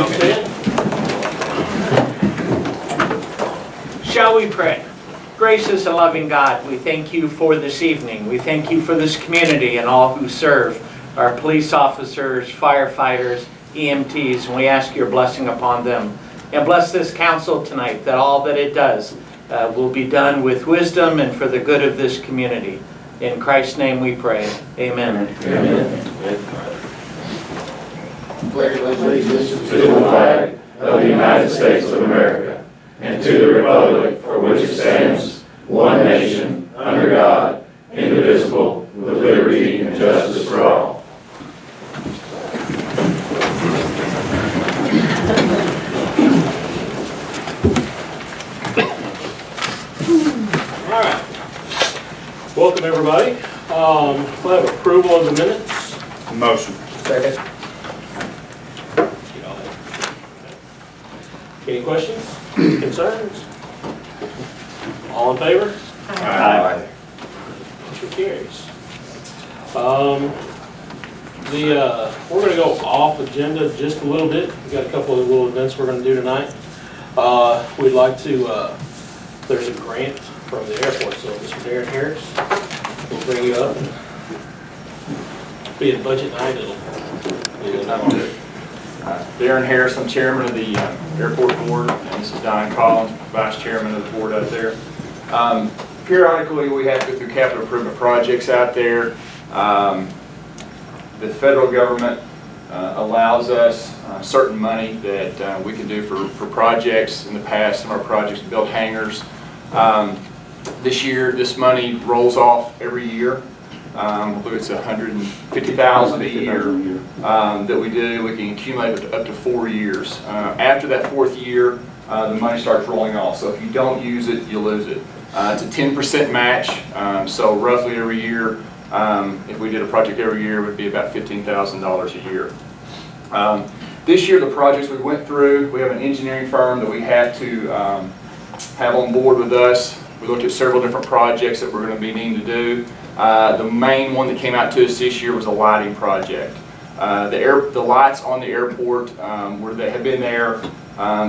Please stand. Shall we pray? Gracious and loving God, we thank you for this evening. We thank you for this community and all who serve, our police officers, firefighters, EMTs, and we ask your blessing upon them. And bless this council tonight, that all that it does will be done with wisdom and for the good of this community. In Christ's name we pray. Amen. Amen. Pledge allegiance to the flag of the United States of America and to the republic for which it stands, one nation, under God, indivisible, with liberty and justice for all. All right. Welcome, everybody. We'll have approval of the minutes. Motion. Second. Any questions, concerns? All in favor? Aye. Motion carries. We're going to go off agenda just a little bit. We've got a couple of little events we're going to do tonight. We'd like to, there's a grant from the airport, so Mr. Darren Harris will bring you up. Be a budget night, it'll be a time to do it. Darren Harris, I'm chairman of the airport board, and this is Don Collins, vice chairman of the board out there. Periodically, we have to go through capital improvement projects out there. The federal government allows us certain money that we can do for projects. In the past, some of our projects built hangars. This year, this money rolls off every year. I believe it's $150,000 a year that we do. We can accumulate up to 4 years. After that 4th year, the money starts rolling off. So if you don't use it, you lose it. It's a 10% match. So roughly every year, if we did a project every year, it would be about $15,000 a year. This year, the projects we went through, we have an engineering firm that we had to have on board with us. We looked at several different projects that we're going to be needing to do. The main one that came out to us this year was a lighting project. The lights on the airport they have been there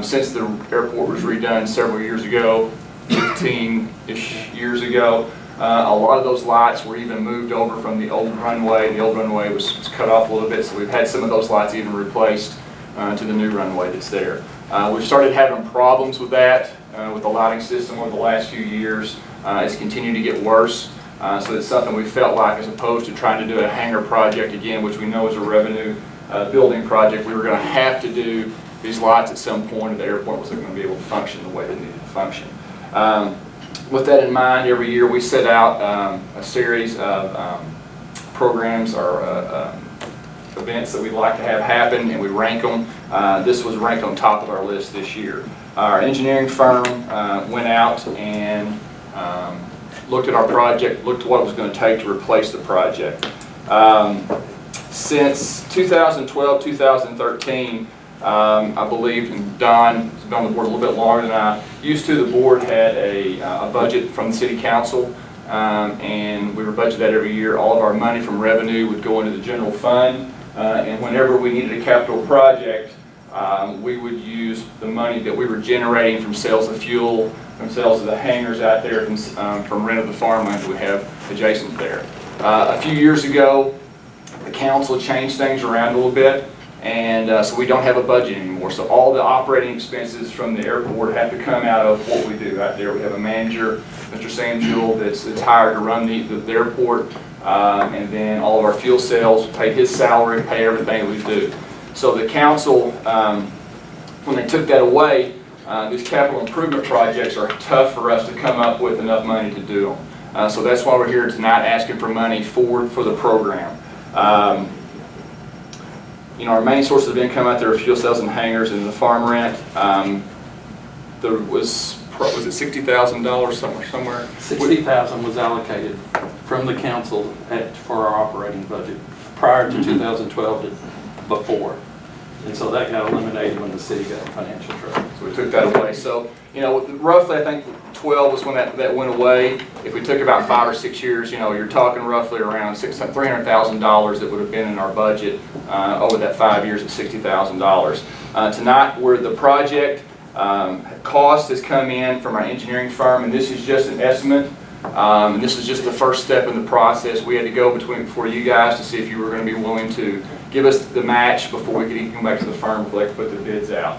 since the airport was redone several years ago, 15-ish years ago. A lot of those lights were even moved over from the old runway. The old runway was cut off a little bit, so we've had some of those lights even replaced to the new runway that's there. We've started having problems with that, with the lighting system over the last few years. It's continued to get worse. So it's something we felt like, as opposed to trying to do a hangar project again, which we know is a revenue building project, we were going to have to do these lights at some point, and the airport wasn't going to be able to function the way they needed to function. With that in mind, every year we set out a series of programs or events that we'd like to have happen, and we rank them. This was ranked on top of our list this year. Our engineering firm went out and looked at our project, looked at what it was going to take to replace the project. Since 2012, 2013, I believe, and Don has been on the board a little bit longer than I used to, the board had a budget from the city council, and we were budgeted that every year. All of our money from revenue would go into the general fund, and whenever we needed a capital project, we would use the money that we were generating from sales of fuel, from sales of the hangars out there, from rent of the farmland that we have adjacent there. A few years ago, the council changed things around a little bit, and so we don't have a budget anymore. So all the operating expenses from the airport have to come out of what we do out there. We have a manager, Mr. Sam Jewell, that's hired to run the airport, and then all of our fuel sales, pay his salary, pay everything we do. So the council, when they took that away, these capital improvement projects are tough for us to come up with enough money to do them. So that's why we're here tonight asking for money for the program. You know, our main sources of income out there are fuel sales and hangars and the farm rent. There was it $60,000 somewhere? $60,000 was allocated from the council for our operating budget prior to 2012 to before. And so that got eliminated when the city got financial trouble. So we took that away. So, you know, roughly I think 12 was when that went away. If we took about 5 or 6 years, you know, you're talking roughly around $300,000 that would have been in our budget over that 5 years at $60,000. Tonight, where the project cost has come in from our engineering firm, and this is just an estimate. And this is just the first step in the process. We had to go before you guys to see if you were going to be willing to give us the match before we could even come back to the firm to put the bids out.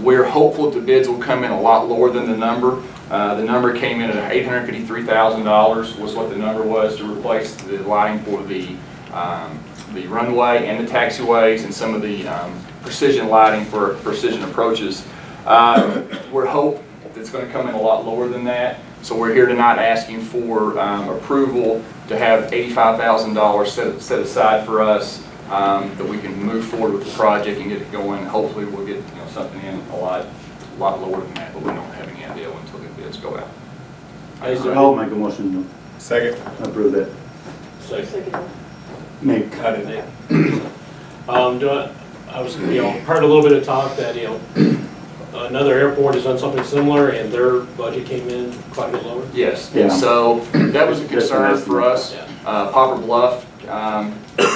We're hopeful that the bids will come in a lot lower than the number. The number came in at $853,000 was what the number was to replace the lighting for the runway and the taxiways and some of the precision lighting for precision approaches. We're hoping it's going to come in a lot lower than that. So we're here tonight asking for approval to have $85,000 set aside for us that we can move forward with the project and get it going. Hopefully we'll get something in a lot lower than that, but we don't have any idea until the bids go out. I'll make a motion Second. to approve that. Second. Nick. Cut it, Nick. I was, heard a little bit of talk that, another airport has done something similar and their budget came in quite a bit lower. Yes, Yeah. and so that was a concern for us. Yeah. Poplar Bluff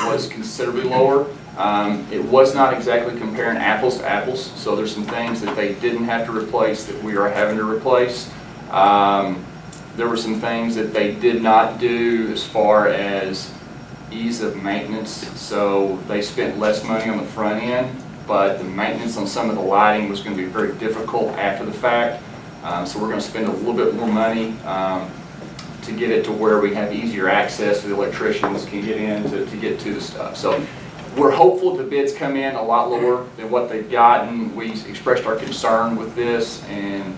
was considerably lower. It was not exactly comparing apples to apples, so there's some things that they didn't have to replace that we are having to replace. There were some things that they did not do as far as ease of maintenance, so they spent less money on the front end, but the maintenance on some of the lighting was going to be very difficult after the fact. So we're going to spend a little bit more money to get it to where we have easier access to the electricians can get in to get to the stuff. So we're hopeful the bids come in a lot lower than what they've gotten. We expressed our concern with this, and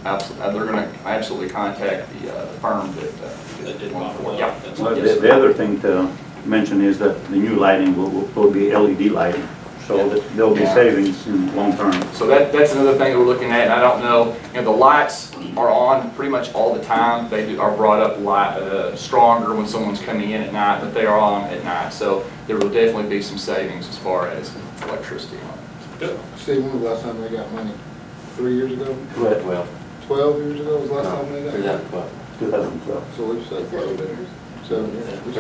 they're going to absolutely contact the firm that did one for. Yeah. Well, the other thing to mention is that the new lighting will be LED lighting, so that there'll be savings in long term. So that's another thing that we're looking at, and I don't know, the lights are on pretty much all the time. They are brought up stronger when someone's coming in at night, but they are on at night. So there will definitely be some savings as far as electricity on it. Good. Steve, when was the last time they got money? 3 years ago? 12 years ago was the last time they got money? 2012. So we've said 12 years. So, yeah, we've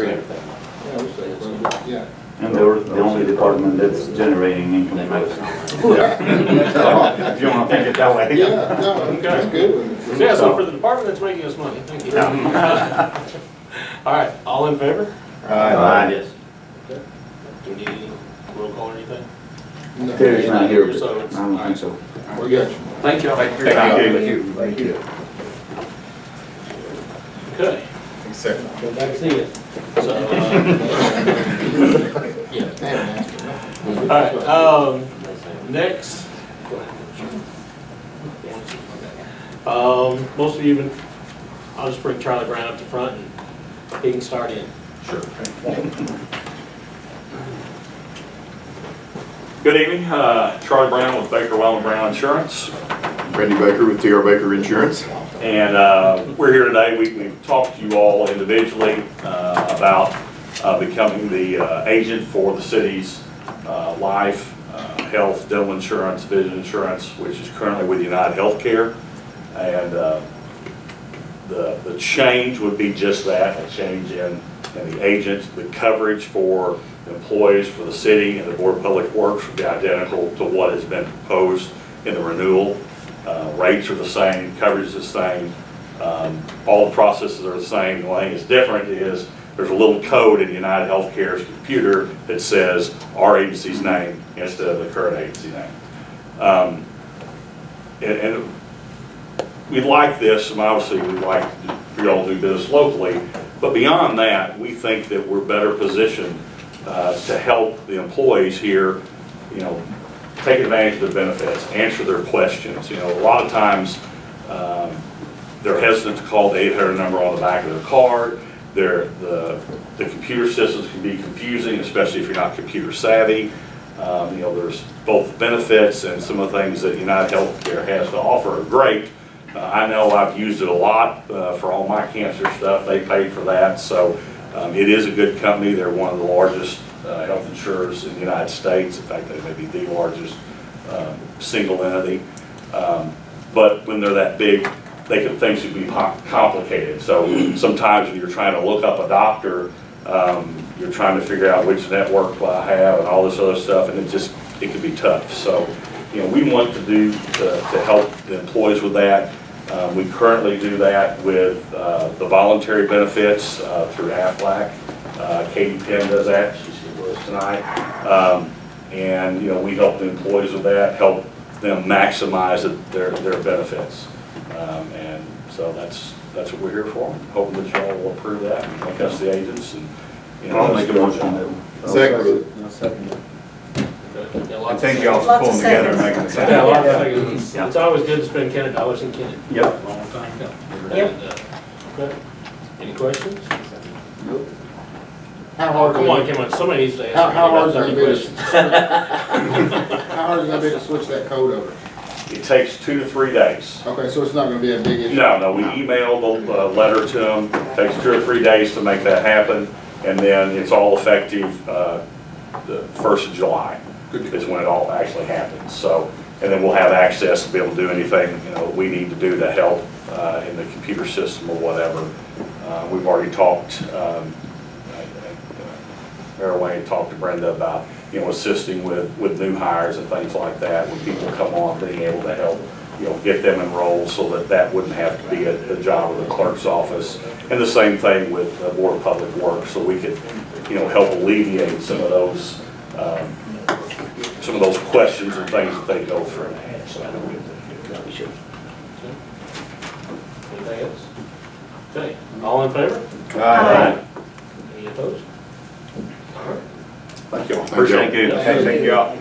said 12 years, yeah. And they're the only department that's generating income for us. If you want to think it that way. Yeah, no, that's good. Yeah, so for the department that's making us money, thank you. All right, all in favor? Aye. Do we need any roll call or anything? No. Terry's not here, but So I it's, don't think so. We're good. Thank you. Thank you for your time. Thank you. okay, Second. go back and see it. So, yeah. They haven't asked for nothing. All right, next. Most of you, I'll just bring Charlie Brown up to front and he can start in. Sure. Good evening, Charlie Brown with Baker Well & Brown Insurance. Randy Baker with TR Baker Insurance. And we're here today, we've talked to you all individually about becoming the agent for the city's life, health, dental insurance, vision insurance, which is currently with United Healthcare. And the change would be just that, a change in the agent. The coverage for employees for the city and the Board of Public Works would be identical to what has been proposed in the renewal. Rates are the same, coverage is the same, all the processes are the same. The only thing that's different is there's a little code in United Healthcare's computer that says our agency's name instead of the current agency name. And we like this, and obviously we like for y'all to do business locally, but beyond that, we think that we're better positioned to help the employees here, take advantage of the benefits, answer their questions. A lot of times they're hesitant to call the 800 number on the back of their card. The computer systems can be confusing, especially if you're not computer savvy. There's both benefits and some of the things that United Healthcare has to offer are great. I know I've used it a lot for all my cancer stuff. They paid for that, so it is a good company. They're one of the largest health insurers in the United States. In fact, they may be the largest single entity. But when they're that big, things can be complicated. So sometimes when you're trying to look up a doctor, you're trying to figure out which network I have and all this other stuff, and it can be tough. So, we want to help the employees with that. We currently do that with the voluntary benefits through AFLAC. Katie Penn does that. She's here with us tonight. And we help the employees with that, help them maximize their benefits. And so that's what we're here for. Hoping that y'all will approve that and make us the agents. And I'll make a motion. Second. And Thank y'all for pulling together and making this Yeah, a lot happen. of things. It's always good to spend Kennett dollars in Kennett. Yep. Long time coming. Yep. And, okay. Any questions? How Oh, hard? come on, somebody needs to ask. How me hard about is it 30 gonna be questions. How hard is it gonna be to switch that code over? It takes 2 to 3 days. Okay, so it's not gonna be a big issue? No, we email the letter to them. Takes 2 or 3 days to make that happen, and then it's all effective the 1st of July is when it all actually happens. So, and then we'll have access to be able to do anything we need to do to help in the computer system or whatever. We've already talked. Airway talked to Brenda about assisting with new hires and things like that when people come on, being able to help get them enrolled so that wouldn't have to be a job of the clerk's office. And the same thing with the Board of Public Works, so we could help alleviate some of those questions and things that they go through. Anything else? Okay, all in favor? Aye. Any opposed? All right. Thank you. Appreciate it. Thank you all.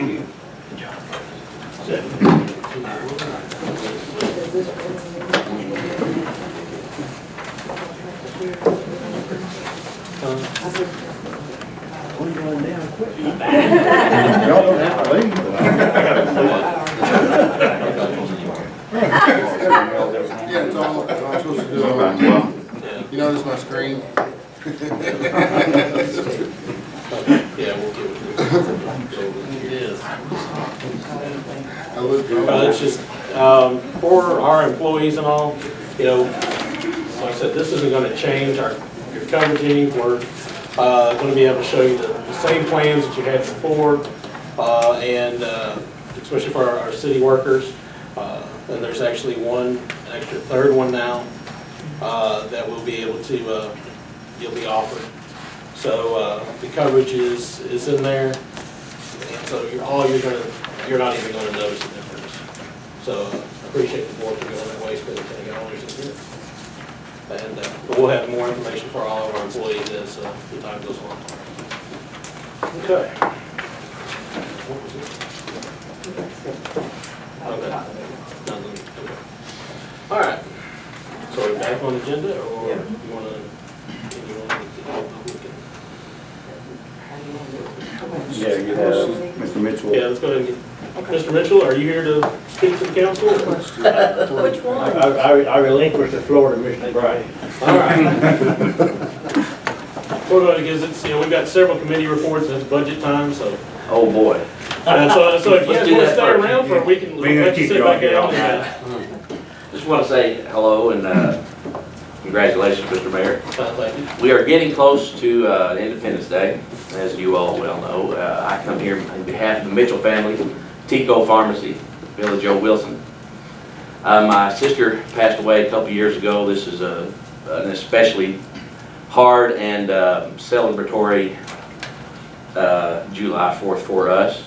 Y'all don't have to leave. Yeah, it's all, I'm supposed to do it. You notice my screen? Yeah, we'll give it. I looked. It's just, for our employees and all, like I said, this isn't gonna change your coverage any. We're, gonna be able to show you the same plans that you had before, and, especially for our city workers. And there's actually an extra third one now, that we'll be able to, you'll be offered. So, the coverage is in there, and so you're not even gonna notice the difference. So, I appreciate the board for going that way, spending $10 a year. And, but we'll have more information for all of our employees as, the time goes on. Okay. What was this? Okay. Okay. All right. So are we back on the agenda, or you want to? Yeah, you have Mr. Mitchell. Yeah, let's go ahead and get, Mr. Mitchell, are you here to speak to the council? Which one? I relinquish the floor to Mr. Bryant. All right. Well, because it's, we've got several committee reports, and it's budget time, so. Oh, boy. So if you guys want to stay around for, we can We're gonna let you keep sit you back on here all down. Just want to say hello and congratulations, Mr. Mayor. Thank you. We are getting close to Independence Day, as you all well know. I come here on behalf of the Mitchell family, Tico Pharmacy, Village O. Wilson. My sister passed away a couple years ago. This is an especially hard and celebratory July 4th for us.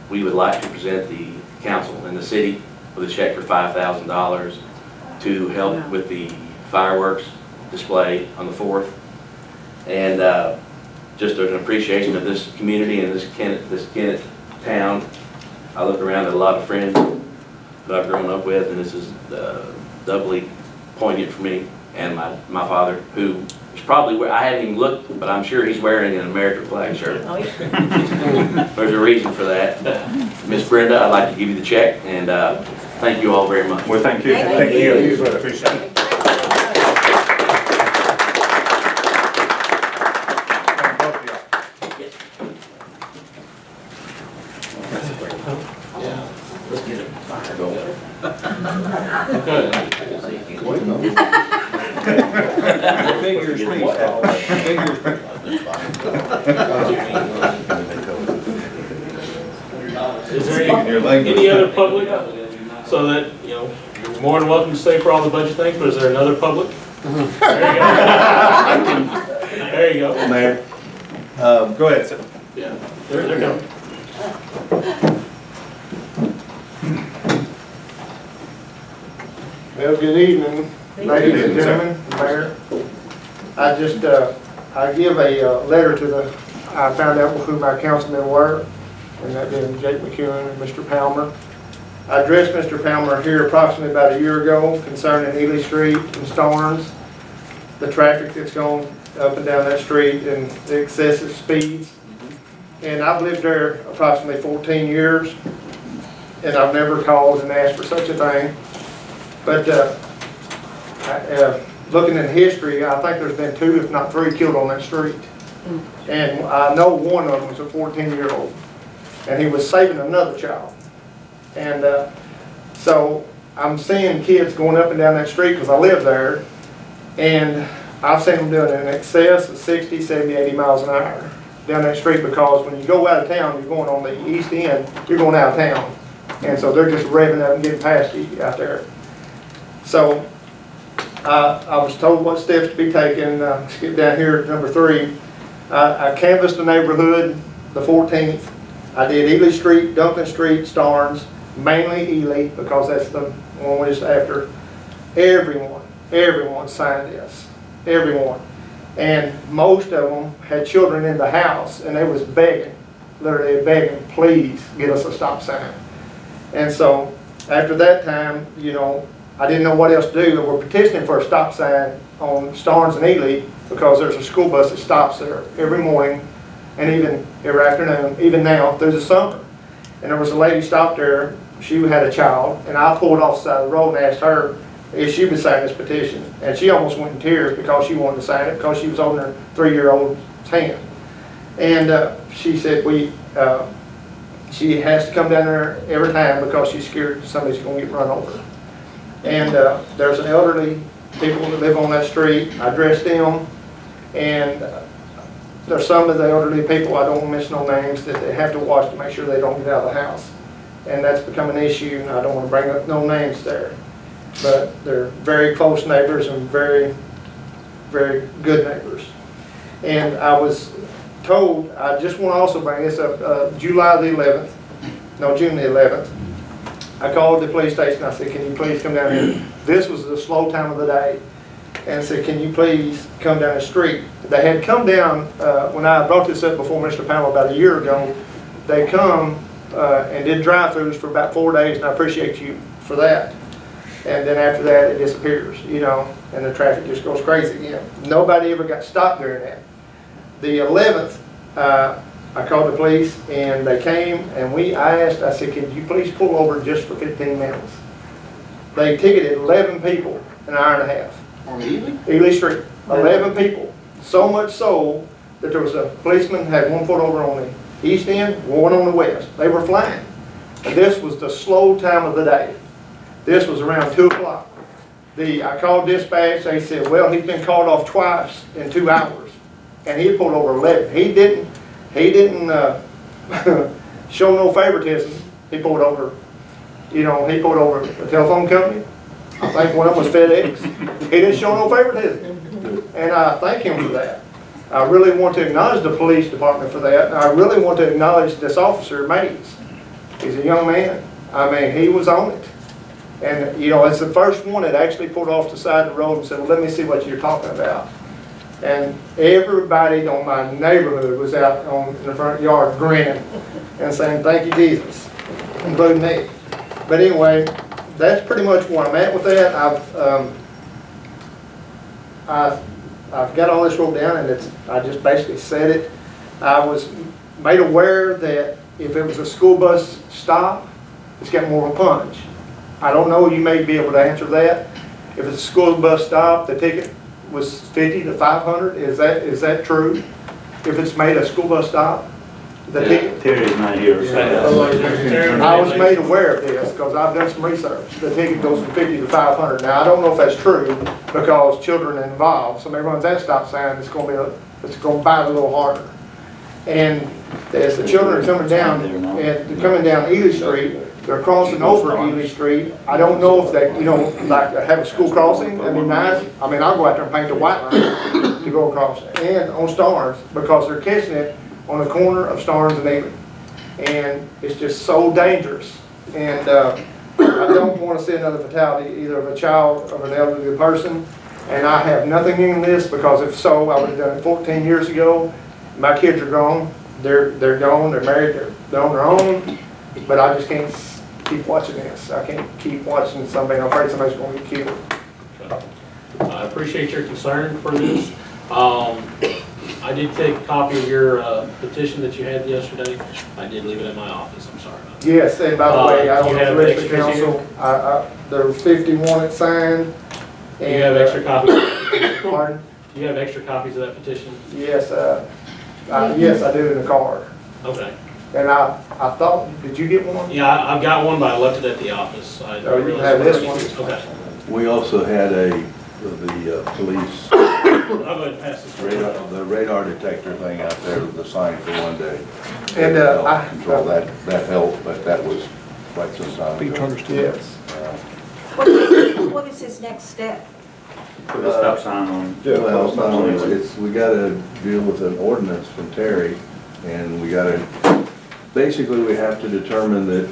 We would like to present the council and the city with a check for $5,000 to help with the fireworks display on the 4th. And just an appreciation of this community and this Kennett town. I look around at a lot of friends that I've grown up with, and this is doubly poignant for me and my father, who is probably, I haven't even looked, but I'm sure he's wearing an American flag shirt. Oh, yeah. There's a reason for that. Miss Brenda, I'd like to give you the check, and thank you all very much. Well, thank you. Thank you. Appreciate it. Yeah. Let's get a fire going. Okay. Figures, please. Is there any other public? So that, you know, you're more than welcome to stay for all the budget things, but is there another public? There you go. There you go. Mayor, go ahead, sir. Yeah, they're coming. Well, good evening, ladies and gentlemen, Mayor. I just, I give a letter to the, I found out who my councilmen were, and that being Jake McEwen and Mr. Palmer. I addressed Mr. Palmer here approximately about a year ago concerning Ely Street and Starnes, the traffic that's going up and down that street and the excessive speeds. And I've lived there approximately 14 years, and I've never called and asked for such a thing. But looking in history, I think there's been 2, if not 3, killed on that street. And I know one of them was a 14-year-old, and he was saving another child. And so I'm seeing kids going up and down that street because I live there, and I've seen them doing an excess of 60, 70, 80 miles an hour down that street, because when you go out of town, you're going on the east end, you're going out of town. And so they're just revving up and getting past you out there. So I was told what steps to be taken. Skip down here at number 3. I canvassed the neighborhood the 14th. I did Ely Street, Duncan Street, Starnes, mainly Ely, because that's the one we're just after. Everyone signed this. Everyone. And most of them had children in the house, and they was begging, literally begging, please get us a stop sign. And so after that time, you know, I didn't know what else to do. We're petitioning for a stop sign on Starnes and Ely because there's a school bus that stops there every morning and even every afternoon, even now through the summer. And there was a lady stopped there. She had a child, and I pulled off the side of the road and asked her if she would sign this petition. And she almost went in tears because she wanted to sign it because she was holding her 3-year-old's hand. And she said she has to come down there every time because she's scared somebody's going to get run over. And there's an elderly people that live on that street. I addressed them, and there's some of the elderly people, I don't want to mention no names, that they have to watch to make sure they don't get out of the house. And that's become an issue, and I don't want to bring up no names there. But they're very close neighbors and very, very good neighbors. And I was told, I just want to also bring this up, June the 11th, I called the police station. I said, can you please come down here? This was the slow time of the day. And said, can you please come down the street? They had come down, when I brought this up before Mr. Powell about a year ago, they come and did drive-thrus for about 4 days, and I appreciate you for that. And then after that, it disappears, you know, and the traffic just goes crazy again. Nobody ever got stopped during that. The 11th, I called the police, and they came, and I said, can you please pull over just for 15 minutes? They ticketed 11 people an hour and a half. On Ely? Ely Street. 11 people. So much so that there was a policeman had 1 foot over on the east end, 1 on the west. They were flying. And this was the slow time of the day. This was around 2 o'clock. I called dispatch. They said, well, he's been called off twice in 2 hours. And he pulled over 11. He didn't show no favoritism. He pulled over, you know, he pulled over a telephone company. I think one of them was FedEx. He didn't show no favoritism. And I thank him for that. I really want to acknowledge the police department for that. And I really want to acknowledge this officer, Mays. He's a young man. I mean, he was on it. And, you know, it's the first one that actually pulled off the side of the road and said, well, let me see what you're talking about. And everybody on my neighborhood was out in the front yard grinning and saying, thank you, Jesus, including me. But anyway, that's pretty much where I'm at with that. I've got all this wrote down, and I just basically said it. I was made aware that if it was a school bus stop, it's got more of a punch. I don't know, you may be able to answer that. If it's a school bus stop, the ticket was $50 to $500. Is that true? If it's made a school bus stop? The ticket. Terry's not here, so. I was made aware of this because I've done some research. The ticket goes from 50 to 500. Now, I don't know if that's true because children are involved. Somebody runs that stop sign, it's going to bite a little harder. And as the children are coming down, and they're coming down Ely Street, they're crossing over Ely Street. I don't know if they, like have a school crossing, that'd be nice. I mean, I'll go out there and paint the white line to go across. And on Starnes, because they're catching it on the corner of Starnes and Ely. And it's just so dangerous. And I don't want to see another fatality, either of a child or an elderly person. And I have nothing in this, because if so, I would have done it 14 years ago. My kids are gone. They're gone. They're married. They're on their own. But I just can't keep watching this. I can't keep watching somebody. I'm afraid somebody's going to get killed. Okay. I appreciate your concern for this. I did take a copy of your petition that you had yesterday. I did leave it in my office. I'm sorry about that. Yes, and by the way, I Do you don't know have the rest of the extras here? council. There were 51 that signed. Do you have extra copies? Pardon? Do you have extra copies of that petition? Yes, yes, I do in the car. Okay. And I thought, did you get one? Yeah, I've got one, but I left it at the office. I Oh, you realized have I this already- one? Okay. We also had the police I'll go ahead and pass this. the radar detector thing out there, the sign for one day. And, Helped control that helped, but that was quite some time ago. Yes. What is his next step? Put a stop sign on. Well, not only, we gotta deal with an ordinance from Terry, and we gotta, basically, we have to determine that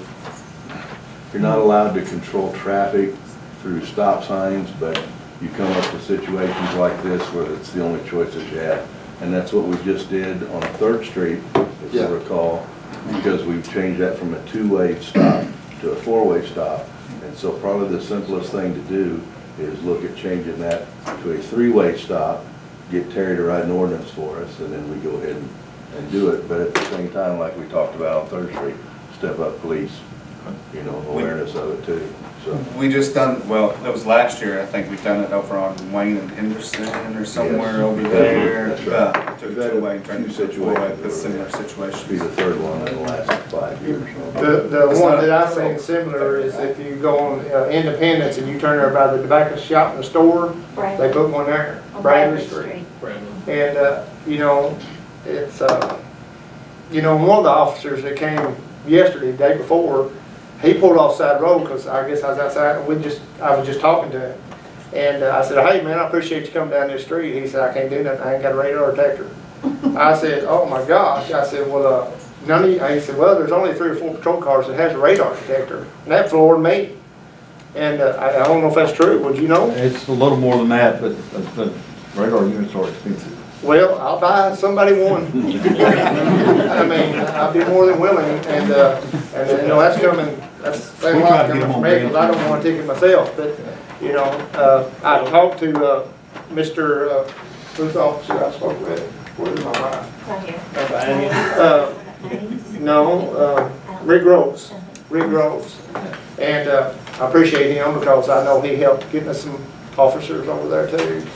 you're not allowed to control traffic through stop signs, but you come up to situations like this where it's the only choices you have. And that's what we just did on 3rd Street, if you recall, because we've changed that from a 2-way stop to a 4-way stop. And so probably the simplest thing to do is look at changing that to a 3-way stop, get Terry to write an ordinance for us, and then we go ahead and do it. But at the same time, like we talked about on 3rd Street, step up police, awareness of it too. So We just done, well, that was last year, I think we've done it over on Wayne and Henderson or somewhere over there. That's right. Took it away, trying to do a similar Be situation. the 3rd one in the last 5 years. The one that I've seen similar is if you go on Independence and you turn there by the tobacco shop in the store, they put one there, On Bradley Street. Brandon. And, it's, one of the officers that came yesterday, the day before, he pulled off side road because I guess I was outside and I was just talking to him. And I said, hey man, I appreciate you coming down this street. He said, I can't do nothing, I ain't got a radar detector. I said, oh my gosh. I said, well, none of you, he said, well, there's only 3 or 4 patrol cars that has a radar detector. And that floored me. And I don't know if that's true, would you know? It's a little more than that, but the radar units are expensive. Well, I'll buy somebody one. I mean, I'd be more than willing, and that's coming, that's a lot coming from me, because I don't want to take it myself, but, I talked to, Mr., who's the officer I spoke with, where's my wife? Right here. No, Rick Groves, and, I appreciate him, because I know he helped getting us some officers over there too,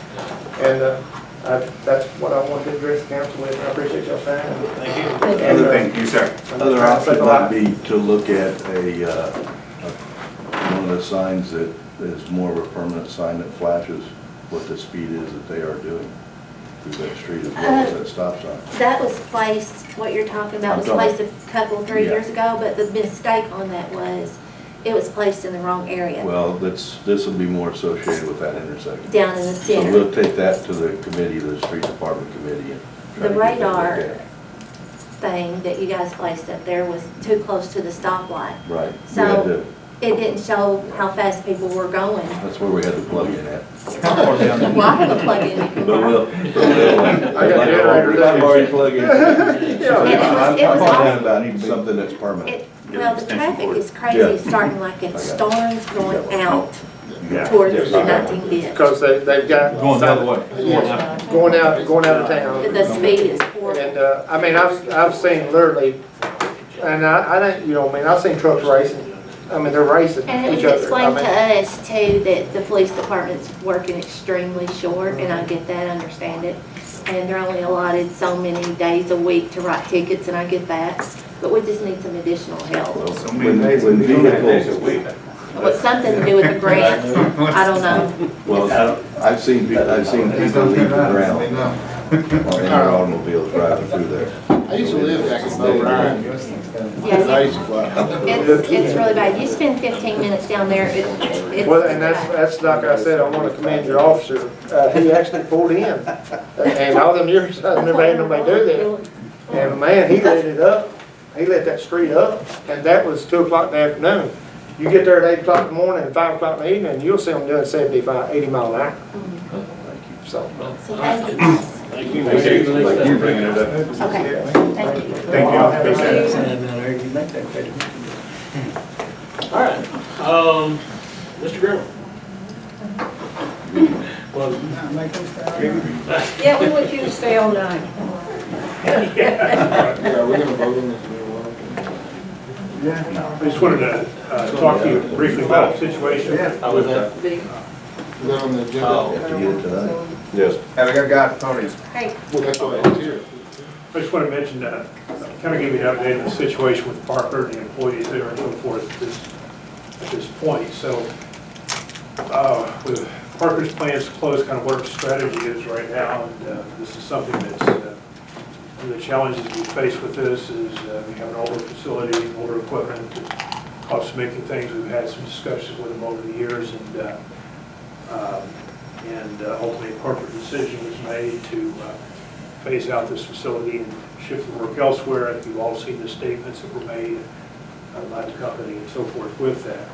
and, that's what I wanted to address the council with, and I appreciate y'all time. Thank you. Other thing, you sir. Other option might be to look at one of the signs that is more of a permanent sign that flashes what the speed is that they are doing through that street as well as that stop sign. That was placed, what you're talking about was placed a couple, 3 years ago, but the mistake on that was it was placed in the wrong area, Well, this will be more associated with that intersection. down in the So center. we'll take that to the committee, the street department committee. And try The to get that radar looked at. thing that you guys placed up there was too close to the stoplight. Right. We So- had to- It didn't show how fast people were going. That's where we had to plug in at. Well, I have a plug-in you can But borrow. I got generators. I've already plugged in. And it was I'm about need something that's permanent. Well, the traffic is Yeah. crazy, starting like in Starnes going out Yeah. towards the 19 bit. Because they've got. Going the other way. Yes, going out of town. The speed is poor. And, I mean, I've seen literally, and I don't, I've seen trucks racing. I mean, they're racing And it each was other. explained I to mean, us too that the police department's working extremely short, and I get that, understand it. and they're only allotted so many days a week to write tickets, and I get that, but we just need some additional help. When vehicles, What's something to do with the grant, I don't know. Well, I've seen people leave the ground in their automobiles driving through there. I used to live back in Bow Ryan. Yeah, I used to fly. it's really bad. You spend 15 minutes down there, it's. Well, and that's like I said, I want to commend your officer. He actually pulled in. And all them years, I've never had nobody do that. And man, he lit it up. He lit that street up, and that was 2 o'clock in the afternoon. You get there at 8 o'clock in the morning and 5 o'clock in the evening, you'll see them doing 75, 80 mile an hour. So. So thank you. Thank you. like you bringing it up. Okay, thank you. Thank you, appreciate it. All right, Mr. Grimmel. Well, Yeah, we want you to stay all night. Yeah, we're gonna vote on this. I just wanted to talk to you briefly about the situation. how was that? Is that on the agenda? Oh. Have to get it tonight. Yes. Have we got a guy at the podium? Hey, Well, that's why I was here. I just want to mention, kind of give you an update on the situation with Parker and the employees there and so forth at this point. So, with Parker's plans to close, kind of what our strategy is right now, and this is something that's, one of the challenges we face with this is we have an older facility, older equipment, costs of making things. We've had some discussions with them over the years, and ultimately a corporate decision was made to phase out this facility and shift the work elsewhere. I think you've all seen the statements that were made by the company and so forth with that.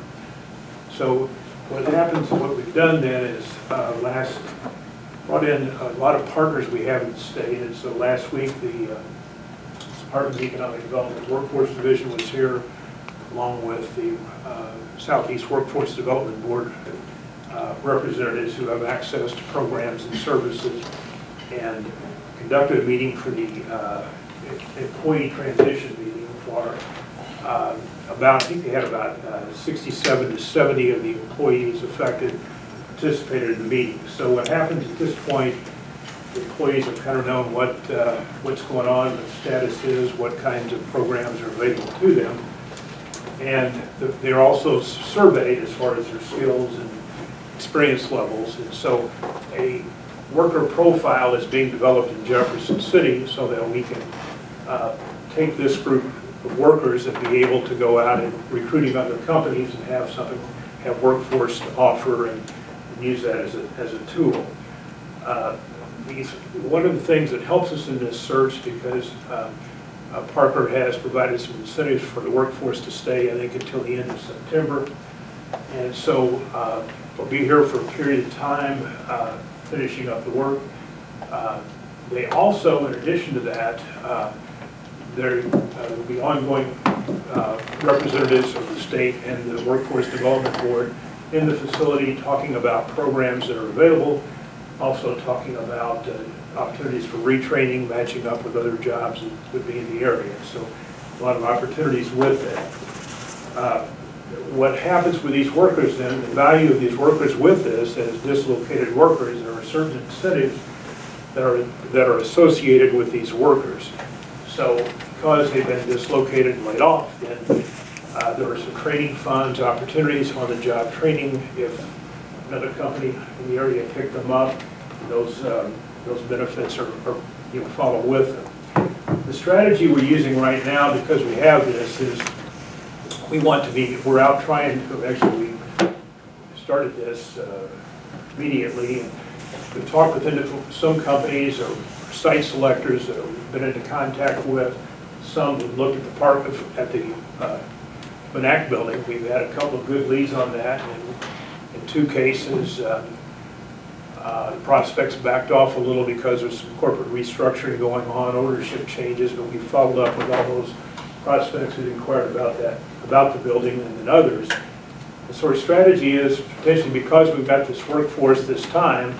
So what happens, what we've done then is brought in a lot of partners we have in the state, and so last week the Department of Economic Development Workforce Division was here, along with the Southeast Workforce Development Board representatives who have access to programs and services, and conducted a meeting for the employee transition meeting for I think they had about 67 to 70 of the employees affected participated in the meeting. So what happens at this point, the employees have kind of known what's going on, what the status is, what kinds of programs are available to them, and they're also surveyed as far as their skills and experience levels. And so a worker profile is being developed in Jefferson City so that we can take this group of workers and be able to go out and recruiting other companies and have workforce to offer and use that as a tool. One of the things that helps us in this search, because Parker has provided some incentives for the workforce to stay, I think, until the end of September. And so we'll be here for a period of time, finishing up the work. They also, in addition to that, there will be ongoing representatives of the state and the Workforce Development Board in the facility talking about programs that are available, also talking about opportunities for retraining, matching up with other jobs that would be in the area. So a lot of opportunities with that. What happens with these workers then, the value of these workers with this as dislocated workers, there are certain incentives that are associated with these workers. So because they've been dislocated and laid off, then there are some training funds, opportunities on the job training if another company in the area picked them up. Those benefits are follow with them. The strategy we're using right now, because we have this, is we're out trying to, actually we started this immediately. We've talked with some companies or site selectors that we've been into contact with. Some have looked at the park at the Manac building. We've had a couple of good leads on that, and in 2 cases, the prospects backed off a little because there's some corporate restructuring going on, ownership changes, but we followed up with all those prospects who inquired about the building, and then others. And so our strategy is potentially, because we've got this workforce this time,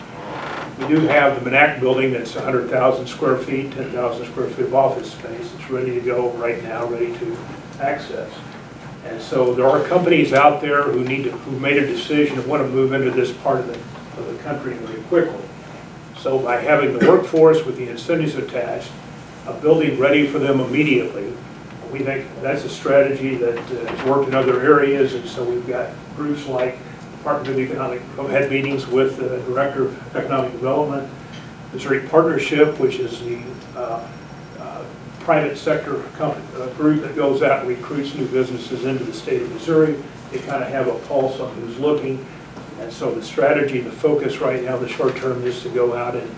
we do have the Manac building that's 100,000 square feet, 10,000 square feet of office space. It's ready to go right now, ready to access. And so there are companies out there who made a decision and want to move into this part of the country very quickly. So by having the workforce with the incentives attached, a building ready for them immediately, we think that's a strategy that has worked in other areas, and so we've got groups like Department of Economic, have had meetings with the Director of Economic Development, Missouri Partnership, which is the private sector group that goes out and recruits new businesses into the state of Missouri. They kind of have a pulse on who's looking. And so the strategy, the focus right now, the short term, is to go out and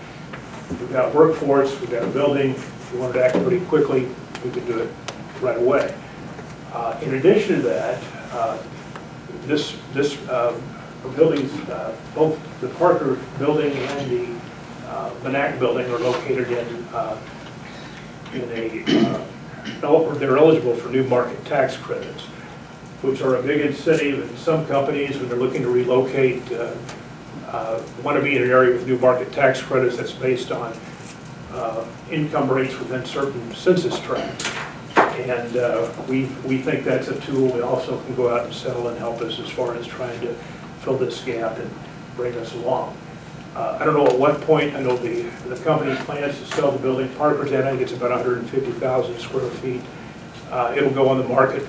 we've got workforce, we've got a building. If we wanted to act pretty quickly, we could do it right away. In addition to that, this buildings, both the Parker building and the Manac building are located they're eligible for new market tax credits, which are a big incentive, and some companies, when they're looking to relocate, want to be in an area with new market tax credits that's based on income rates within certain census tracts. And we think that's a tool we also can go out and sell and help us as far as trying to fill this gap and bring us along. I don't know at what point, I know the company plans to sell the building. Parker's at, I think it's about 150,000 square feet. It'll go on the market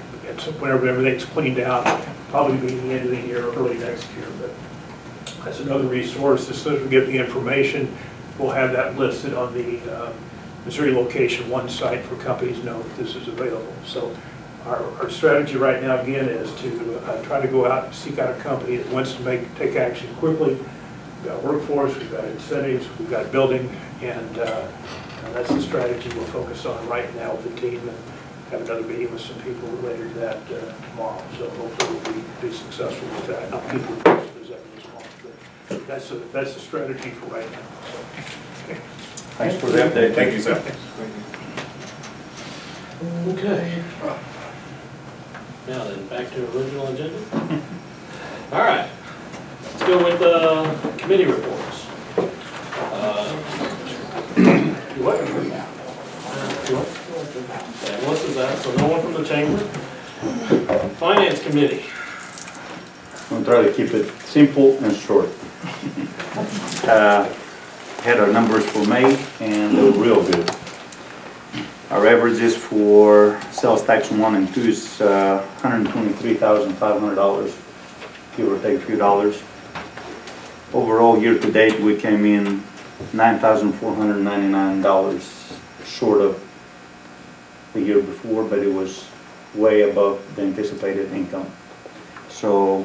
whenever everything's cleaned out, probably be the end of the year, early next year. But that's another resource. As soon as we get the information, we'll have that listed on the Missouri Location 1 site for companies to know that this is available. So our strategy right now, again, is to try to go out and seek out a company that wants to take action quickly. We've got workforce, we've got incentives, we've got building, and that's the strategy we'll focus on right now with the team, and have another meeting with some people related to that tomorrow. So hopefully we'll be successful with that. I'll keep you posted as that goes along. But that's the strategy for right now. So, okay. Thanks for the update. Thank you, sir. Okay. Now then, back to original agenda. All right. Let's go with committee reports. What? Yeah, Melissa's out, so no one from the chamber. Finance committee. I'll try to keep it simple and short. Had our numbers for May, and they were real good. Our averages for sales tax 1 and 2 is $123,500, give or take a few dollars. Overall, year to date, we came in $9,499 short of the year before, but it was way above the anticipated income. So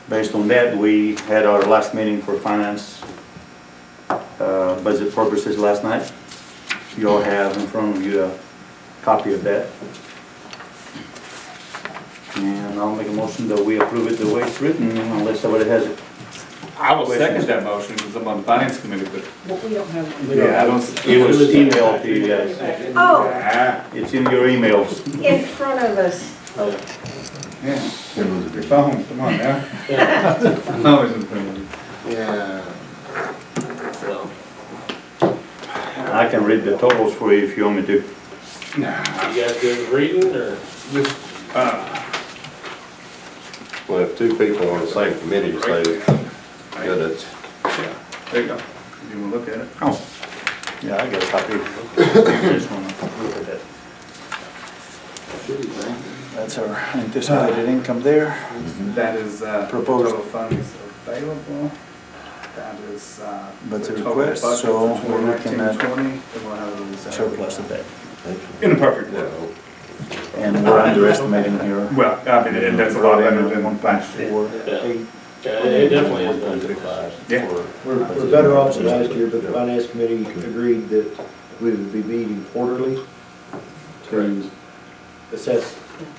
based on that, we had our last meeting for finance budget purposes last night. You all have in front of you a copy of that. And I'll make a motion that we approve it the way it's written, unless somebody has it. I will second that motion because I'm on the finance committee, but. Well, we don't have one. Yeah, I don't. It was emailed to you guys. Oh, It's in your emails. in front of us. Oh, Yeah, your phone, come on now. I'm always in front of you. Yeah. So, I can read the totals for you if you want me to. Nah, you guys good with reading, or? just, Well, if two people on the same committee say, good, it's, yeah, there you go. You want to look at it? Oh, yeah, I got a copy. Just want to look at that. That's our anticipated income there. That is, Proposed. total funds available. That is, But the the total request, budget so for we're looking at 2019-20, and we'll have a reserve. surplus of that. In a perfect world. And we're underestimating here. Well, I mean, that's a lot better than 1.48. Yeah, it definitely is 135. Yeah. We're better off than last year, but the finance committee agreed that we would be meeting quarterly to assess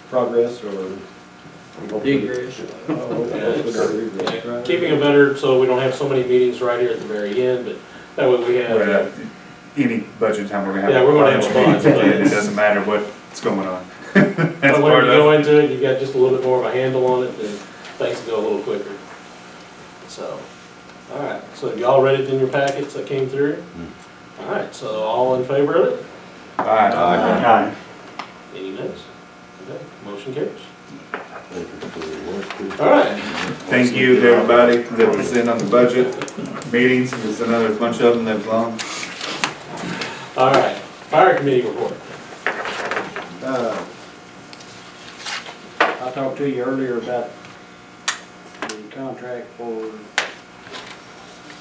progress or. Regress. Keeping it better so we don't have so many meetings right here at the very end, but that way we have. Any budget time we're gonna have. Yeah, we're gonna have spots, but It doesn't matter what's going on. But when you go into it, you got just a little bit more of a handle on it, then things go a little quicker. So, all right, so have y'all read it in your packets that came through? All right, so all in favor of it? Aye. Any nays? Okay, motion carries. All right. Thank you to everybody that was in on the budget. meetings, there's another bunch of them that was long. All right, fire committee report. I talked to you earlier about the contract for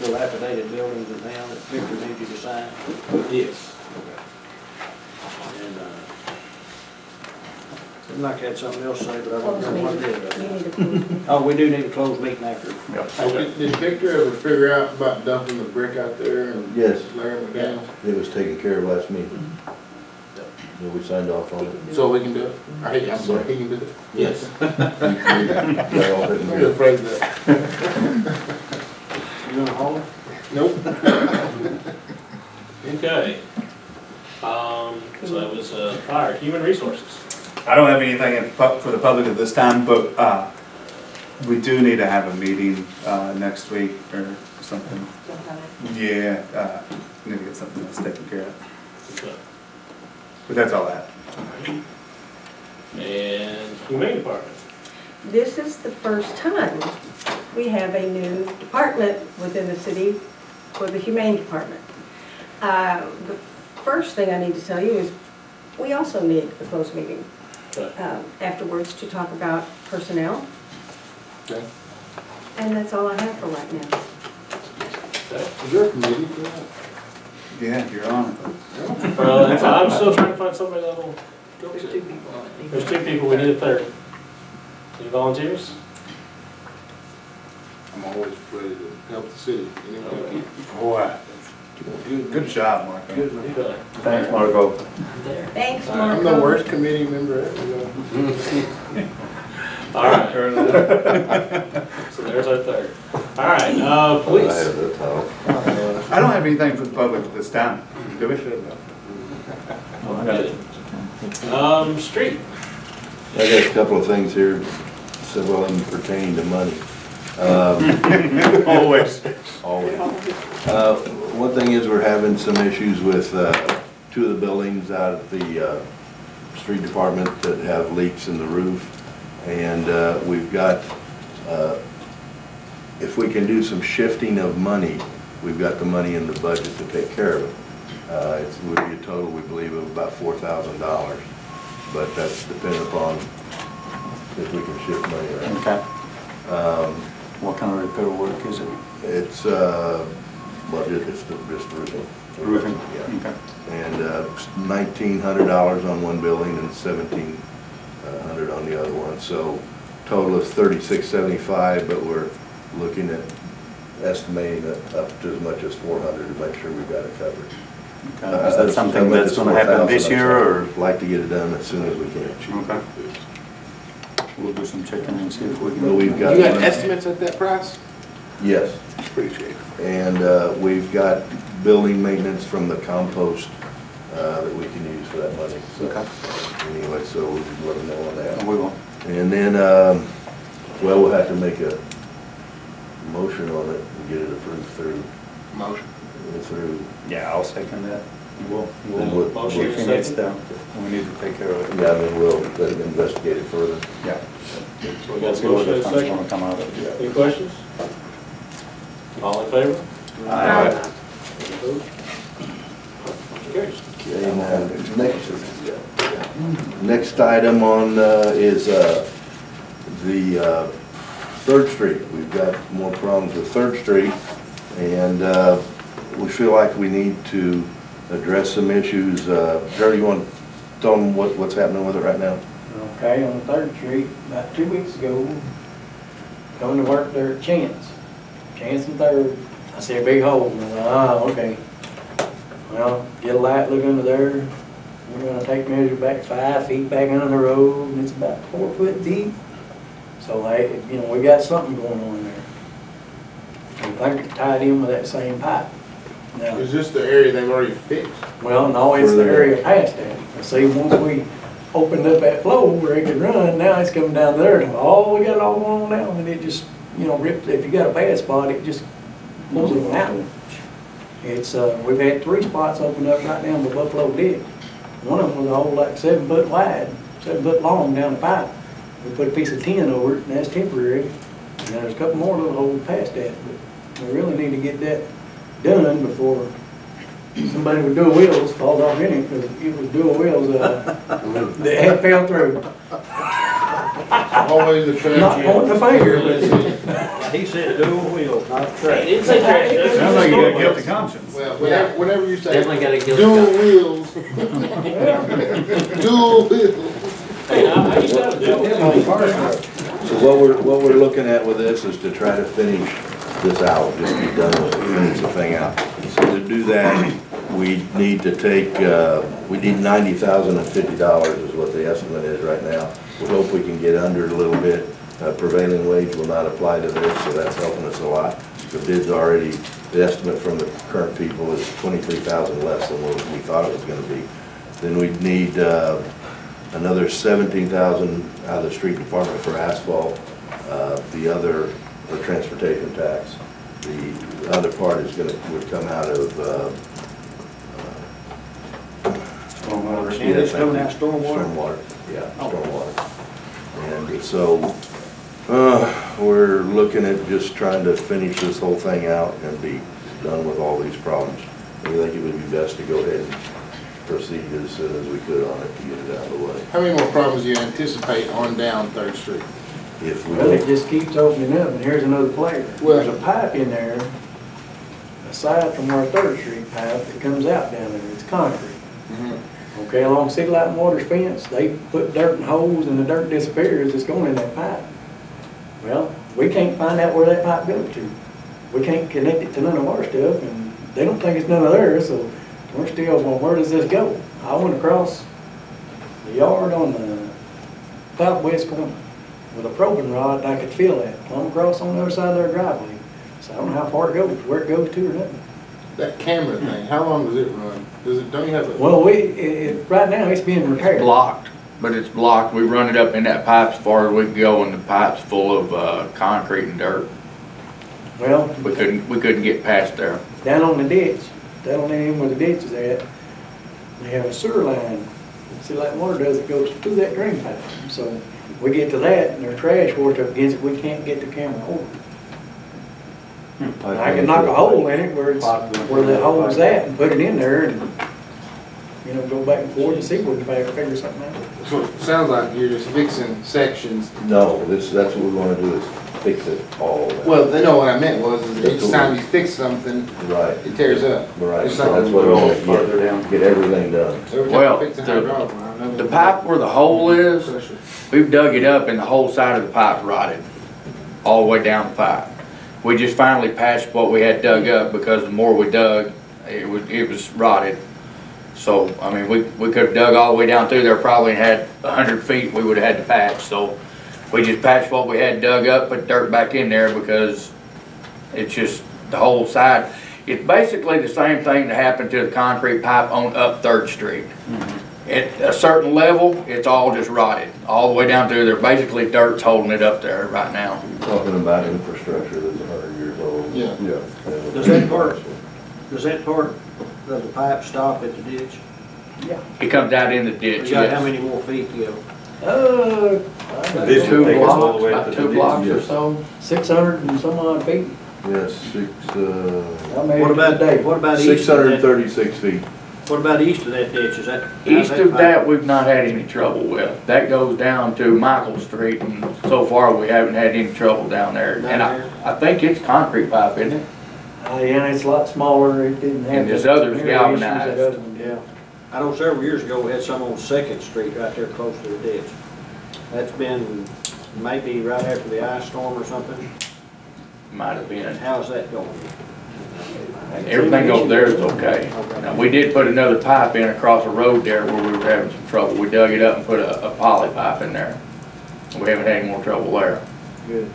dilapidated buildings in town that Victor needs you to sign. Yes. And, seemed like I had something else to say, but I don't Close know what it meeting. is. You need to close meeting. Oh, we do need a closed meeting after. Did Victor ever figure out about dumping the brick out there and Yes, laying it down? it was taken care of last meeting. Yeah, we signed off on it. So we can do it? I'm sorry, he can do it? Yes. They all didn't I'm do it. afraid of that. You gonna hold it? Nope. Okay. So that was, fire, human resources. I don't have anything for the public at this time, but we do need to have a meeting next week or something. Yeah, need to get something else taken care of. Okay. But that's all I have. And humane department. This is the first time we have a new department within the city for the Humane Department. The first thing I need to tell you is we also need a closed meeting afterwards to talk about personnel. Okay. And that's all I have for right now. Is there a committee for that? Yeah, you're on it. Well, I'm still trying to find somebody that will go There's to. 2 people on it. There's 2 people, we need a third. Any volunteers? I'm always ready to help the city. Anyway. Boy, good job, Marco. Good, you bet. Thanks, Marco. Thanks, I'm Marco. the worst committee member ever. All right. So there's our third. All right, police. I don't have anything for the public at this time. Do we? Street. I got a couple of things here, several of them pertaining to money. Always. Always. One thing is we're having some issues with 2 of the buildings out of the street department that have leaks in the roof. And we've got, if we can do some shifting of money, we've got the money in the budget to take care of it. It would be a total, we believe, of about $4,000. But that's dependent upon if we can shift money around. Okay. What kind of repair work is it? It's, well, it's just roofing. Roofing? Yeah. Okay. And $1,900 on one building and $1,700 on the other one. So total is $3,675, but we're looking at estimating it up to as much as $400 to make sure we've got it covered. Okay. Is that something that's going to happen this year, or? Like to get it done as soon as we can. Okay. We'll do some checking and see if we But can. we've got. You got estimates at that price? Yes. Pretty cheap. And we've got building maintenance from the compost that we can use for that money. So, anyway, so we'll let them know on that. We will. And then, well, we'll have to make a motion on it and get it approved through. Motion. Through. Yeah, I'll second that. We'll Motion if and it's second. done, we need to take care of it. Yeah, I mean, we'll let them investigate it further. Yeah. So we got See a where motion the and a funds second. gonna come out of. Any questions? All in favor? Aye. Carries. Okay, now, next item on is the 3rd Street. We've got more problems with 3rd Street, and we feel like we need to address some issues. Jerry, you want to tell them what's happening with it right now? Okay, on 3rd Street, about 2 weeks ago, coming to work there at Chance and 3rd. I see a big hole, and I thought, okay. Well, get a light, look under there. We're gonna take measure back 5 feet back under the road, and it's about 4 foot deep. So, we got something going on there. I think it's tied in with that same pipe. Now, Is this the area they've already fixed? well, no, it's the area past that. See, once we opened up that flow where it could run, now it's coming down there. Oh, we got it all going on now, and it just, ripped. If you got a bad spot, it just blows it out. It's, we've had 3 spots open up right down the Buffalo Ditch. One of them was a hole like 7 foot wide, 7 foot long down the pipe. We put a piece of tin over it, and that's temporary. And there's a couple more little holes past that, but We really need to get that done before somebody with dual wheels falls off in it, because it was dual wheels, that had fell through. Always the trash. Not pointing the finger, but He said dual wheels, not trash. It didn't say trash. That's Sounds like you got a what guilty it conscience. Well, whenever you say Definitely got a guilty dual conscience. wheels. Dual wheels. Hey, I used to have a deal. So what we're looking at with this is to try to finish this out, just be done with it, finish the thing out. So to do that, we need to take, we need $90,050 is what the estimate is right now. We hope we can get under it a little bit. Prevailing wage will not apply to this, so that's helping us a lot. The bid's already, the estimate from the current people is $23,000 less than what we thought it was gonna be. Then we'd need, another $17,000 out of the street department for asphalt, the other for transportation tax. The other part is would come out of, Stormwater. yeah, And it's thank coming you. out stormwater? Stormwater, yeah, stormwater. And so, we're looking at just trying to finish this whole thing out and be done with all these problems. We think it would be best to go ahead and proceed as soon as we could on it to get it out of the way. How many more problems do you anticipate on down 3rd Street? If we well, it don't, just keeps opening up, and here's another player. Well- There's a pipe in there, aside from our 3rd Street pipe that comes out down there, it's concrete. Okay, along City Light and Water's fence, they put dirt and holes and the dirt disappears, it's going in that pipe. Well, we can't find out where that pipe goes to. We can't connect it to none of our stuff, and they don't think it's none of theirs, so we're still, well, where does this go? I went across the yard on the southwest corner with a probing rod, and I could feel that, plumb across on the other side of their driveway. So I don't know how far it goes, where it goes to or nothing. That camera thing, how long does it run? Don't you have a? Well, right now, it's being repaired. Blocked, but it's blocked. We run it up in that pipe as far as we can go, and the pipe's full of concrete and dirt. Well, We couldn't get past there. down on the ditch, down on the end where the ditch is at, they have a sewer line. See, like water does, it goes through that drain pipe. So we get to that, and there's trash washed up against it, we can't get the camera over. I can knock a hole in it where the hole is at and put it in there and, go back and forth and see if we can figure something out. So it sounds like you're just fixing sections. no, that's what we wanna do is fix it all. Well, they know what I meant was, is each time you fix something, Right, it tears up. right, Just so like that's what we want Further to down. get everything done. Every time Well, you fix a hydraulic line, The pipe where the hole is, pressure. we've dug it up and the whole side of the pipe's rotted, all the way down the pipe. We just finally patched what we had dug up because the more we dug, it was rotted. So, I mean, we could have dug all the way down through there, probably had 100 feet we would have had to patch. So we just patched what we had dug up, put dirt back in there because it's just the whole side. It's basically the same thing that happened to the concrete pipe on up 3rd Street. At a certain level, it's all just rotted, all the way down through there. Basically, dirt's holding it up there right now. Talking about infrastructure that's 100 years old. Yeah. Does that part of the pipe stop at the ditch? It comes out in the ditch. You got how yes. many more feet to go? This Two will take us all blocks, the way about to the 2 ditch, blocks or yes. so. 600 and some odd feet. Yes, What about east of that? 636 feet. What about east of that ditch? Is that? East how's of pipe? that, we've not had any trouble with. That goes down to Michael Street, and so far, we haven't had any trouble down there. And I think it's concrete pipe, isn't it? Yeah, it's a lot smaller, it didn't have. And this the other's mirror issues that galvanized. other one did. Yeah. I know several years ago, we had some on 2nd Street right there close to the ditch. That's been maybe right after the ice storm or something. Might have been. How's that going? Everything over there is okay. Now, we did put another pipe in across the road there where we were having some trouble. We dug it up and put a poly pipe in there. We haven't had any more trouble there. Good.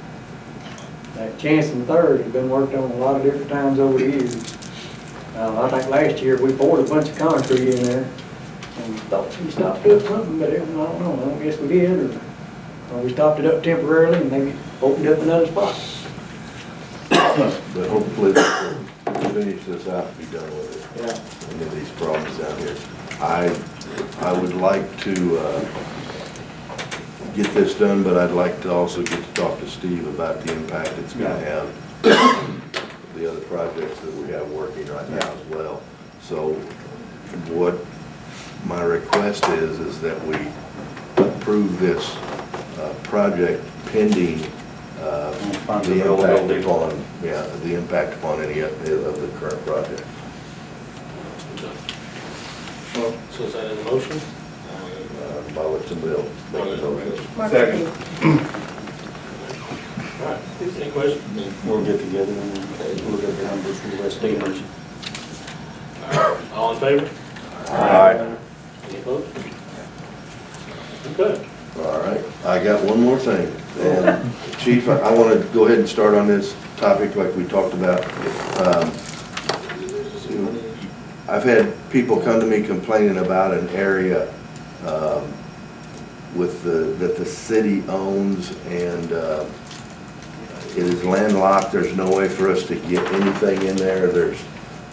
That Chanson 3rd has been worked on a lot of different times over the years. I think last year we poured a bunch of concrete in there and thought we stopped up something, but I don't know, I don't guess we did, or we stopped it up temporarily and maybe opened up another spot. But hopefully we'll finish this out and be done with it. Yeah. Any of these problems down here. I would like to get this done, but I'd like to also get to talk to Steve about the impact it's gonna have. the other projects that we have working right now as well. So what my request is that we approve this project pending the impact upon, the impact upon any of the current projects. So is that in the motion? By what's in bill. Second. All right, any questions? We'll get together and look at the numbers for the rest of the years. All in favor? Aye. Any opposed? Okay. All right, I got one more thing. And Chief, I want to go ahead and start on this topic like we talked about. I've had people come to me complaining about an area that the city owns, and it is landlocked. There's no way for us to get anything in there. There's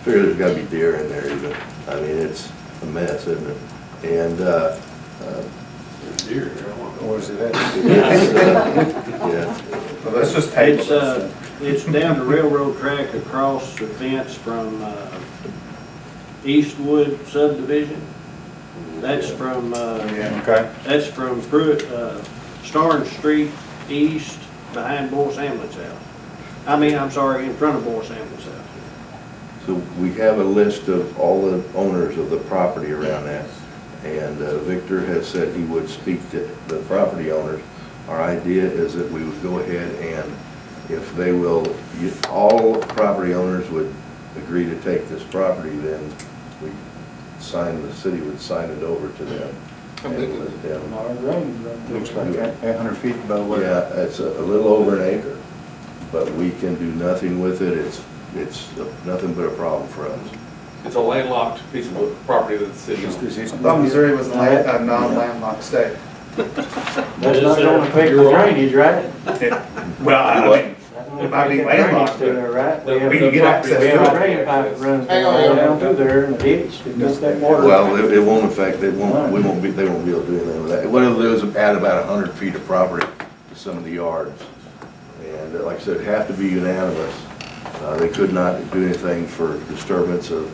got to be deer in there even. I mean, it's a mess, isn't it? And There's deer there. Where's it at? yeah. Well, let's just table It's, this. it's down the railroad track across the fence from, Eastwood subdivision. That's from, Okay. that's from Pruitt, Starnes Street east behind Boris Hamlin's house. I'm sorry, in front of Boris Hamlin's house. So we have a list of all the owners of the property around that, and Victor has said he would speak to the property owners. Our idea is that we would go ahead and, if they will, all property owners would agree to take this property, then the city would sign it over to them. And let them. Looks like 800 feet above what? Yeah, it's a little over an acre, but we can do nothing with it. It's nothing but a problem for us. It's a landlocked piece of property that the city owns. I thought Missouri was a non-landlocked state. That's not gonna affect the drainage, right? Well, I mean, it might be landlocked, Through there, right? but we can get access We have a to it. drain pipe that runs Hang on. down through there in the ditch to get that water. Well, it won't affect, they won't be able to do anything with that. What it'll do is add about 100 feet of property to some of the yards. And like I said, it'd have to be unanimous. They could not do anything for disturbance of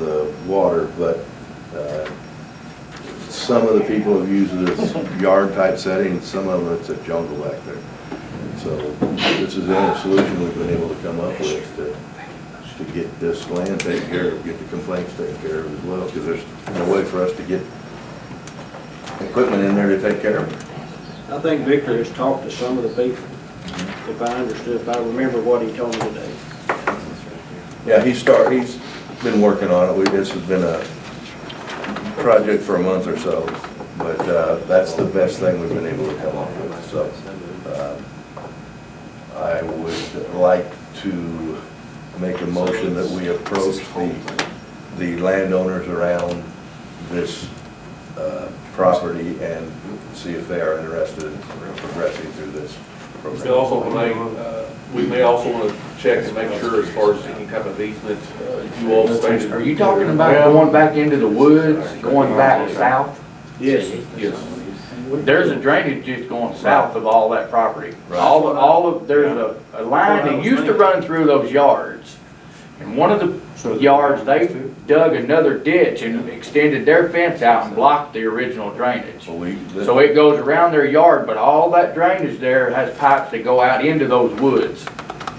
the water, but some of the people have used it as yard type setting, some of them it's a jungle back there. So this is the only solution we've been able to come up with to get this land taken care of, get the complaints taken care of as well, because there's no way for us to get equipment in there to take care of it. I think Victor has talked to some of the people, if I remember what he told me today. Yeah, he's been working on it. This has been a project for a month or so, but that's the best thing we've been able to come up with. So I would like to make a motion that we approach the landowners around this property and see if they are interested in progressing through this program. We may also want to check and make sure as far as any type of easement, you all stated. Are you talking about going back into the woods, going back south? Yes. Yes. There's a drainage just going south of all that property. Right. There's a line that used to run through those yards. And one of the yards, they dug another ditch and extended their fence out and blocked the original drainage. So it goes around their yard, but all that drainage there has pipes that go out into those woods.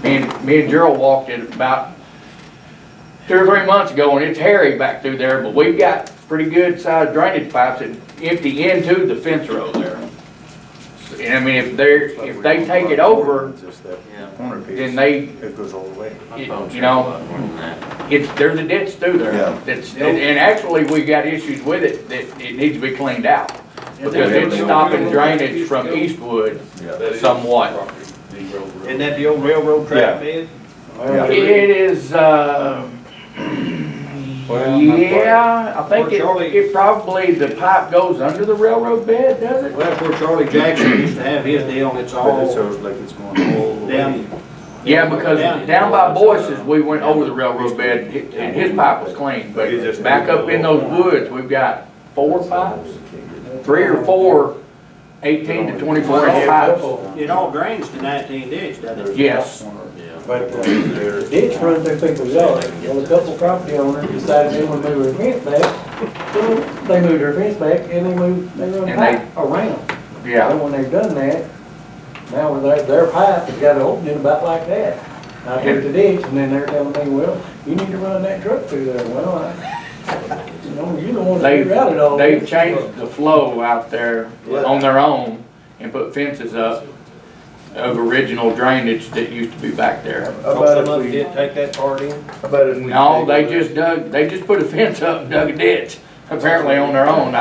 Me and Gerald walked it about 2 or 3 months ago, and it's hairy back through there, but we've got pretty good sized drainage pipes that empty into the fence row there. And I mean, if they take it over, then It goes all the way. there's a ditch through there. Yeah. And actually, we got issues with it, that it needs to be cleaned out. Because it's stopping drainage from Eastwood somewhat. Isn't that the old railroad track bed? It is, I think it probably, the pipe goes under the railroad bed, does it? Well, where Charlie Jackson used to have his deal, and it's But it all shows like it's going all the way. down. Yeah, because down by Boyce's, we went over the railroad bed, and his pipe was clean, but back up in those woods, we've got 4 pipes, 3 or 4 18 to 24 inch pipes. It all drains to 19 ditch, doesn't it? Yes. But the ditch runs through people's yard. Well, a couple property owners decided they want to move their fence back, so they moved their fence back and they run And pipe around. Yeah. And when they've done that, now their pipe has got an opening about like that. I took the ditch and then they're telling me, well, you need to run that truck through there. Well, you don't want to figure out it all. They've changed the flow out there on their own and put fences up of original drainage that used to be back there. Some didn't take that part in? No, they just put a fence up and dug a ditch, apparently on their own.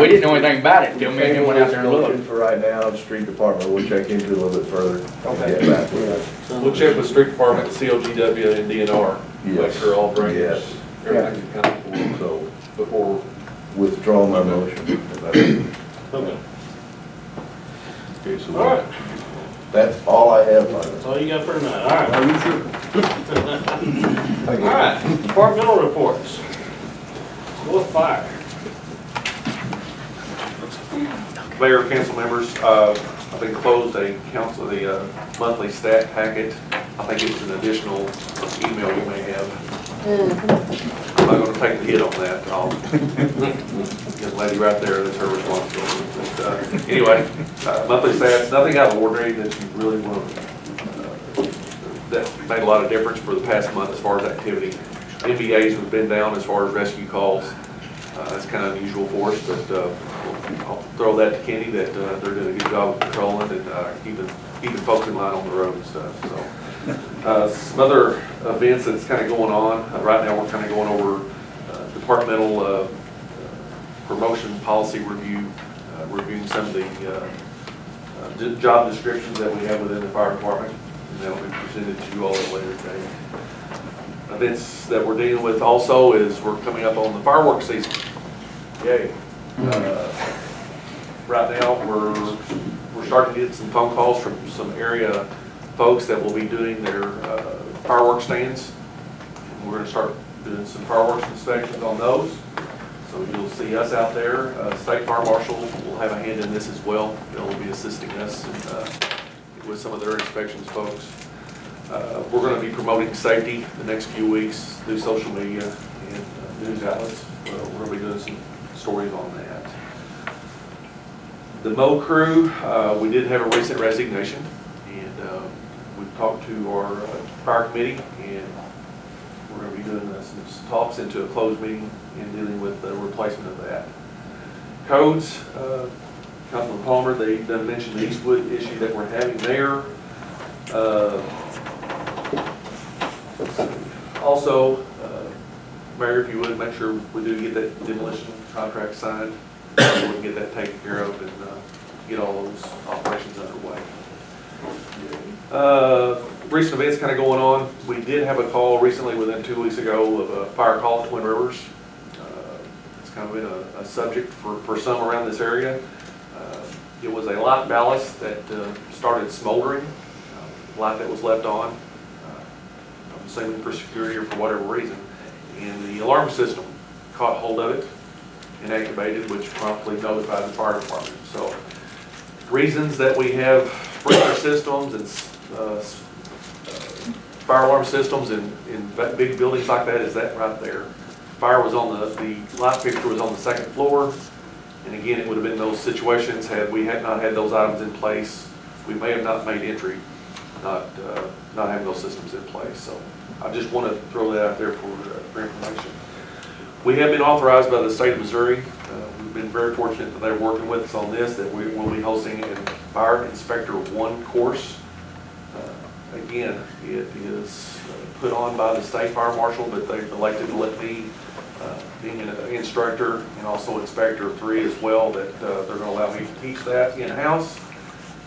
We didn't know anything about it until me and him went out there and looked. For right now, the street department, we'll check into it a little bit further and get back with it. We'll check with street department, COGW and DNR, make Yes. sure all drainage, Yes. everything's accounted for, So before. withdraw my motion. Okay. Okay, so All right. that's all I have on it. That's all you got for tonight. All right. All right, departmental reports. School of Fire. Mayor, council members, I've enclosed the monthly stat packet. I think it's an additional email you may have. I'm not gonna take the hit on that. Young lady right there, that's her responsibility. But anyway, monthly stats, nothing out of ordinary that you really want to, that made a lot of difference for the past month as far as activity. NVAs have been down as far as rescue calls. That's kind of unusual for us, but I'll throw that to Kenny that they're doing a good job of patrolling and keeping folks in line on the road and stuff. So some other events that's kind of going on right now. We're kind of going over departmental promotion policy review, reviewing some of the job descriptions that we have within the fire department, and that will be presented to you all at a later date. Events that we're dealing with also is we're coming up on the fireworks season. Yay. Right now, we're starting to get some phone calls from some area folks that will be doing their fireworks stands. We're going to start doing some fireworks inspections on those. So you'll see us out there. State Fire Marshal will have a hand in this as well. They'll be assisting us with some of their inspections, folks. We're going to be promoting safety the next few weeks through social media and news outlets. We're going to be doing some stories on that. The Mow crew, we did have a recent resignation, and we've talked to our fire committee, and we're going to be doing some talks into a closed meeting and dealing with the replacement of that. Codes, Councilman Palmer, they mentioned the Eastwood issue that we're having there. Also, Mayor, if you would, make sure we do get that demolition contract signed, so we can get that taken care of and get all those operations underway. Recent events kind of going on. We did have a call recently, within 2 weeks ago, of a fire call at Twin Rivers. It's kind of been a subject for some around this area. It was a light ballast that started smoldering, light that was left on. I'm assuming for security or for whatever reason. And the alarm system caught hold of it and activated, which promptly notified the fire department. So reasons that we have sprinkler systems and fire alarm systems in big buildings like that is that right there. Fire was on the light fixture was on the second floor. And again, it would have been those situations had we not had those items in place. We may have not made entry, not having those systems in place. So I just want to throw that out there for information. We have been authorized by the state of Missouri. We've been very fortunate that they're working with us on this, that we will be hosting a Fire Inspector 1 course. Again, it is put on by the state fire marshal, but they've elected to let me, being an instructor and also inspector 3 as well, that they're going to allow me to teach that in-house.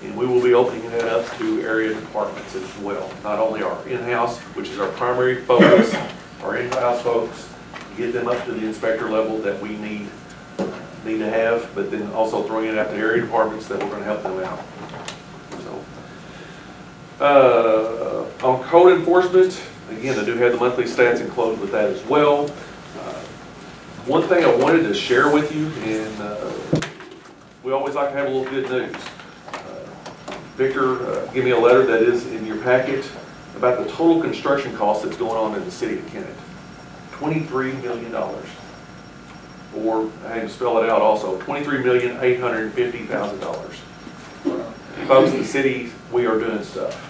And we will be opening that up to area departments as well. Not only our in-house, which is our primary focus, our in-house folks, get them up to the inspector level that we need to have, but then also throwing it out to area departments that we're going to help them out. So, on code enforcement, again, I do have the monthly stats enclosed with that as well. One thing I wanted to share with you, and we always like to have a little good news. Victor gave me a letter that is in your packet about the total construction cost that's going on in the city of Kennett. $23 million. Or, I had to spell it out also, $23,850,000. Folks, the city, we are doing stuff.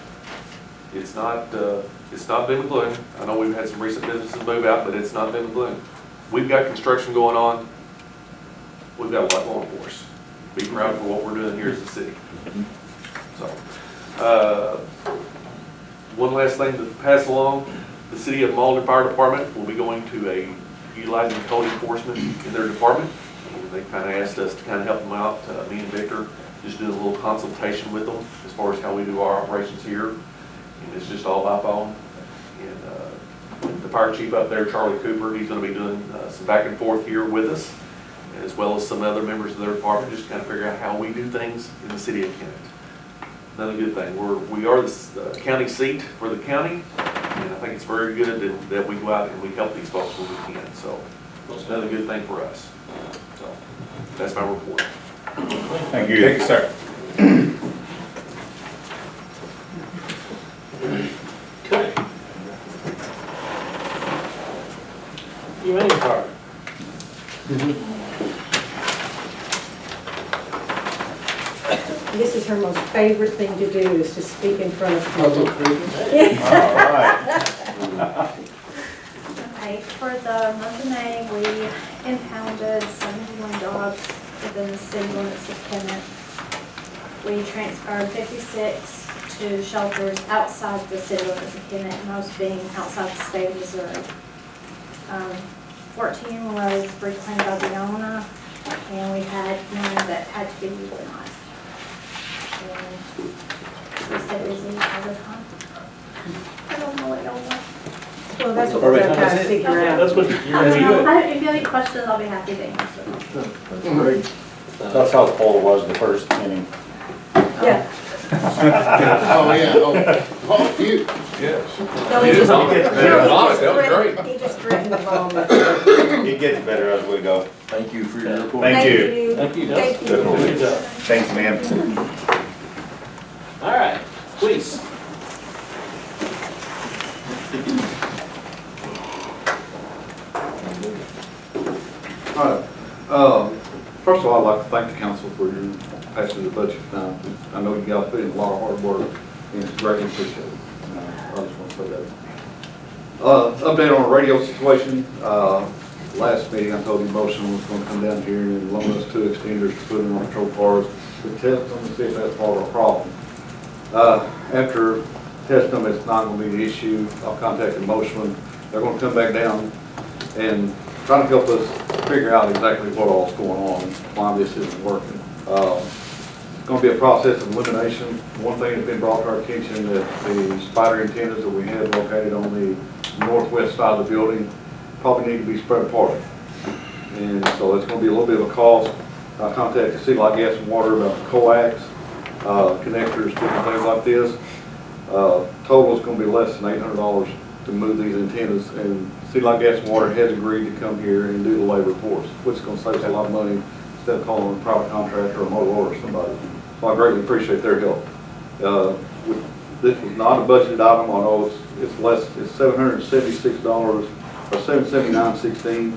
It's not doom and gloom. I know we've had some recent businesses move out, but it's not doom and gloom. We've got construction going on. We've got a lot going for us. Be proud for what we're doing here as a city. So, one last thing to pass along. The City of Malden Fire Department will be going to utilizing code enforcement in their department. They kind of asked us to kind of help them out, me and Victor, just do a little consultation with them as far as how we do our operations here. And it's just all by phone. And the fire chief up there, Charlie Cooper, he's going to be doing some back and forth here with us, as well as some other members of their department, just to kind of figure out how we do things in the city of Kennett. Another good thing, we are the county seat for the county, and I think it's very good that we go out and we help these folks when we can. So it's another good thing for us. So that's my report. Thank you. Thank you, sir. Okay. Humane card. This is her most favorite thing to do, is to speak in front of people. All right. Okay, for the month of May, we impounded 71 dogs within the city limits of Kennett. We transferred 56 to shelters outside the city limits of Kennett, most being outside the state of Missouri. 14 was reclaimed by the owner, and we had 9 that had to be euthanized. And we said it was in all the time. I don't know what y'all want. Well, that's what we're going to try to figure out. That's what you're I going to don't know. do. If you have any questions, I'll be happy to answer. That's great. That's how Paul was the first inning. Yeah. Oh, yeah, oh, cute. No, he just- That was great. He just threatened the ball. It gets better as we go. Thank you for your report. Thank you. Thank you, Thank Gus. you. Good job. Thanks, ma'am. All right, please. First of all, I'd like to thank the council for your passing the budget tonight. I know you guys put in a lot of hard work, and it's greatly appreciated. I just want to say that. Update on the radio situation. Last meeting, I told you Motion was going to come down here and loan us 2 extenders to put in our patrol cars to test them and see if that's part of our problem. After testing them, it's not going to be an issue. I've contacted Motion. They're going to come back down and try to help us figure out exactly what all's going on, why this isn't working. It's going to be a process of elimination. One thing that's been brought to our attention that the spider antennas that we have located on the northwest side of the building probably need to be spread apart. And so it's going to be a little bit of a cost. I contacted City Light Gas and Water about the coax, connectors, different things like this. Total is going to be less than $800 to move these antennas, and City Light Gas and Water has agreed to come here and do the labor for us, which is going to save us a lot of money instead of calling a private contractor or Motorola or somebody. So I greatly appreciate their help. This was not a budgeted item. I know it's less. It's $776 or $779.16.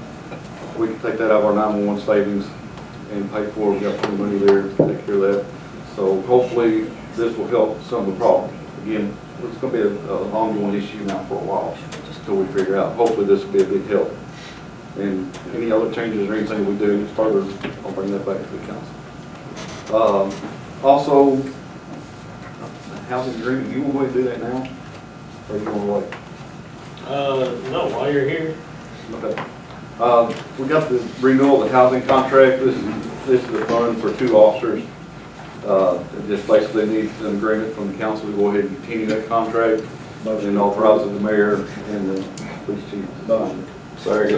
We can take that out of our 911 savings and pay for it. We got plenty of money there to take care of that. So hopefully this will help some of the problems. Again, it's going to be an ongoing issue now for a while until we figure out. Hopefully this will be a big help. And any other changes or anything we do further, I'll bring that back to the council. Also, housing agreement, you want to go ahead and do that now? Or you want to wait? No, while you're here. Okay. We got the renewal of the housing contract. This is the fund for 2 officers. It just basically needs an agreement from the council to go ahead and continue that contract and authorizes the mayor and the police chief to sign it. Sorry. I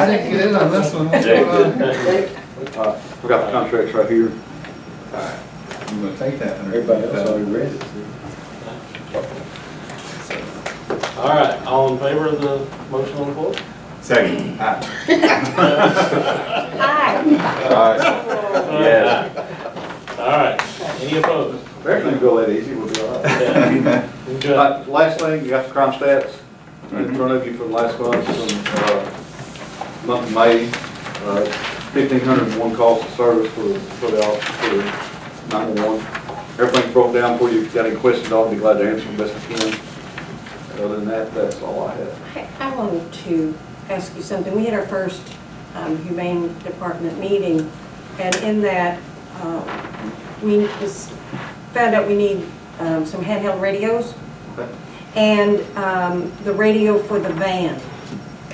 didn't get in on this one. What's going on? We got the contracts right here. I'm gonna take that. Everybody else already read it. All right, all in favor of the motion on the floor? Second. Aye. Yes. All right, any opposed? If everything go that easy, we'll be all right. Yeah. Good. Last thing, you got the crime stats in front of you for the last month, from month of May. 1,501 calls of service for the office, for 911. Everything's broke down for you. If you've got any questions, I'll be glad to answer them best I can. Other than that, that's all I have. I wanted to ask you something. We had our first Humane Department meeting, and in that, we just found out we need some handheld radios. Okay. And the radio for the van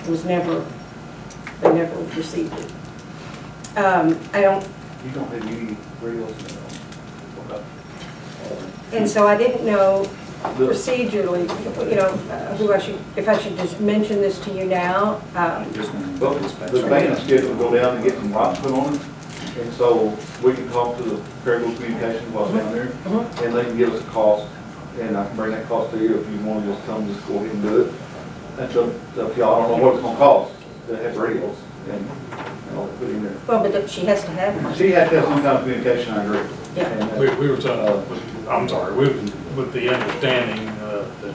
was never, they never received it. I don't, You don't have any radios now? and so I didn't know procedurally, you know, who I should, if I should just mention this to you now. Well, the van is scheduled to go down and get some lights put on it, and so we can talk to the Credible Communications while down there, and they can give us a cost, and I can bring that cost to you if you want to just come, just go ahead and do it. That's up to y'all. I don't know what it's gonna cost to have radios, and I'll put in there. Well, but she has to have one. She has to have some kind of communication, I agree. Yeah. And, We were talking, I'm sorry, with the understanding that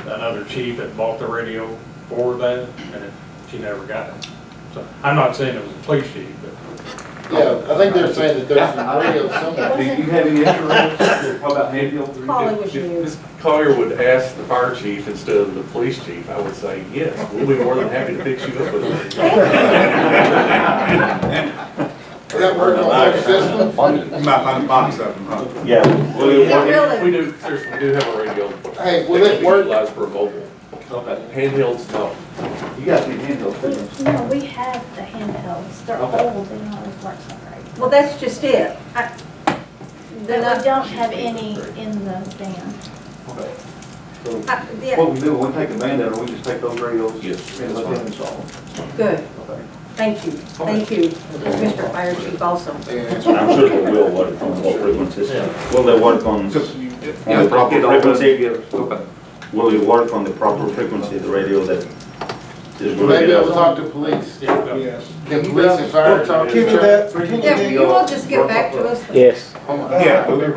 another chief had bought the radio for that, and she never got it. So, I'm not saying it was a police chief, but. Yeah, I think they're saying that there's some radios somewhere. do you have any extra radios? What about handheld? Holly was If used. Ms. Collier would ask the fire chief instead of the police chief, I would say, yes, we'll be more than happy to fix you up with it. Does that work on their system? You might find a box of them, huh? Yeah. We do, seriously, we do have a radio. Hey, will that it we work? utilize for mobile. Okay. Handhelds, no. You guys need handhelds, too. No, we have the handhelds, they're Okay. old, they don't always work so great. Well, that's just it. But we don't have any in the van. Okay. So, Yeah, what we do, when we take the van down, we just take those radios Yes, and let that's them install them. good. Okay. Thank you. Thank you, Mr. Fire Chief also. I'm sure they will work on all frequencies. Will they work on the proper frequency? Okay. Will you work on the proper frequency, the radio that is going to Maybe get I'll us? talk to police. Yes. Can police and fire talk to each other? Yeah, will you all just get back to us? Yes. Yeah, with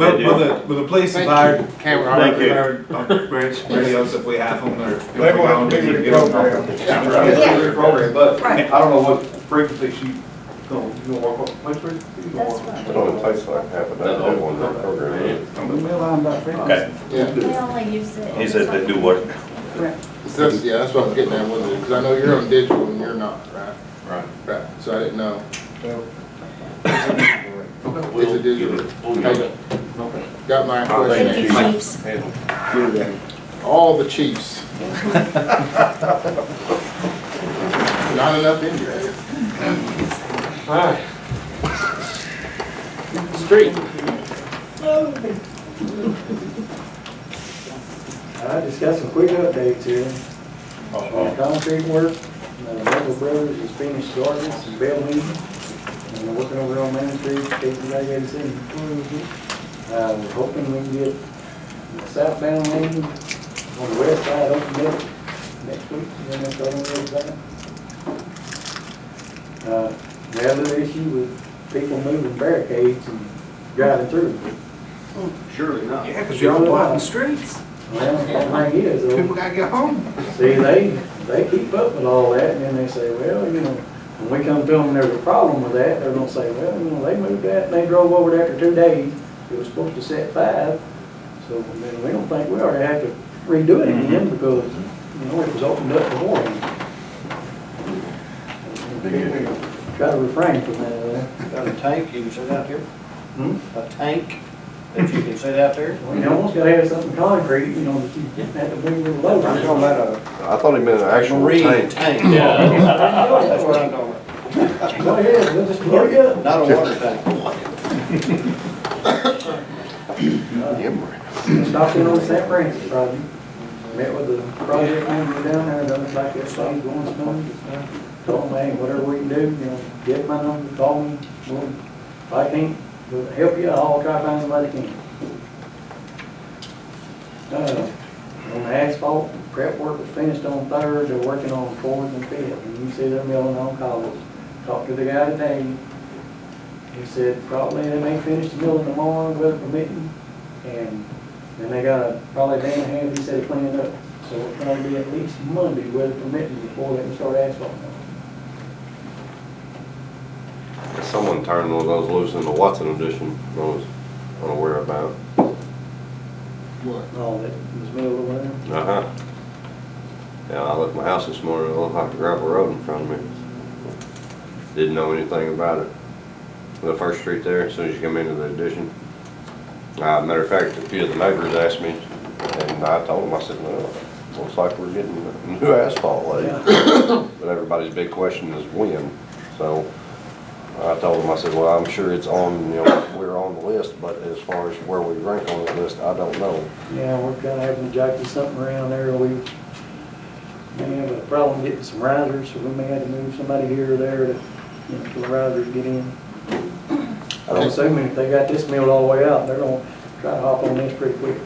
the police and fire, Camera. Thank you. radios if we have them, or if we They want don't, to we be can the get them. program. Yeah. Program, but Right. I don't know what frequency she, gonna work on, which frequency? You gonna That's work on? right. It only takes like half a day to have one program. Okay. Yeah. They only use it. He said they do work. Right. Yeah, that's what I was getting at with it, because I know you're on digital and you're not, right? Right. Right, so I didn't know. It's We'll a digital. We'll get it. Okay. Got my Thank you, question. chiefs. All the chiefs. Not enough in here. Alright. Street. I just got some quick updates here. Concrete work, Michael Brothers is finished gardens and building, and we're working over on Main Street, taking that in city. We're hoping we can get the southbound lane on the west side opened up next week, and then that's on the other side. The other issue with people moving barricades and driving through. Surely not. Yeah, 'cause you're blocking streets. Well, the thing is, though, People gotta get home. see, they keep up with all that, and then they say, well, you know, when we come to them and there's a problem with that, they're gonna say, well, you know, they moved that, and they drove over there after 2 days. It was supposed to set 5, so then we don't think we ought to have to redo it again, because, you know, it was opened up before. Try to refrain from that, Got a tank you can set out there? Hmm? A tank that you can set out there? Well, you almost gotta have something concrete, you know, that you have to bring with a load. I'm talking about I thought he meant an actual marine tank. tank. That's what I'm talking about. Go ahead, we'll just plug it up. Not a water tank. Stopped in on St. Francis project, met with the project manager down there, and looks like everything's going smooth. Told them, hey, whatever we can do, you know, get my number, call me, well, if I can't help you, I'll try to find somebody that can. On the asphalt prep work was finished on Third, they're working on Fourth and Fifth, and you can see they're milling on college. Talked to the guy today, he said probably they may finish the milling tomorrow, weather permitting, and then they got probably a day and a half, he said, to clean it up. So it'll probably be at least Monday, weather permitting, before they can start asphalting. Someone turned one of those loose in the Watson edition, I was unaware about. What? Oh, that was milled over there? Uh-huh. Yeah, I left my house this morning, it looked like a gravel road in front of me. Didn't know anything about it. The first street there, as soon as you come into the addition. Matter of fact, a few of the neighbors asked me, and I told them, I said, well, looks like we're getting new asphalt laid. But everybody's big question is when. So I told them, I said, well, I'm sure it's on, we're on the list, but as far as where we rank on the list, I don't know. Yeah, we're kind of having to jockey something around there. We may have a problem getting some risers, so we may have to move somebody here or there to, till the risers get in. I'm assuming if they got this milled all the way out, they're gonna try to hop on this pretty quick.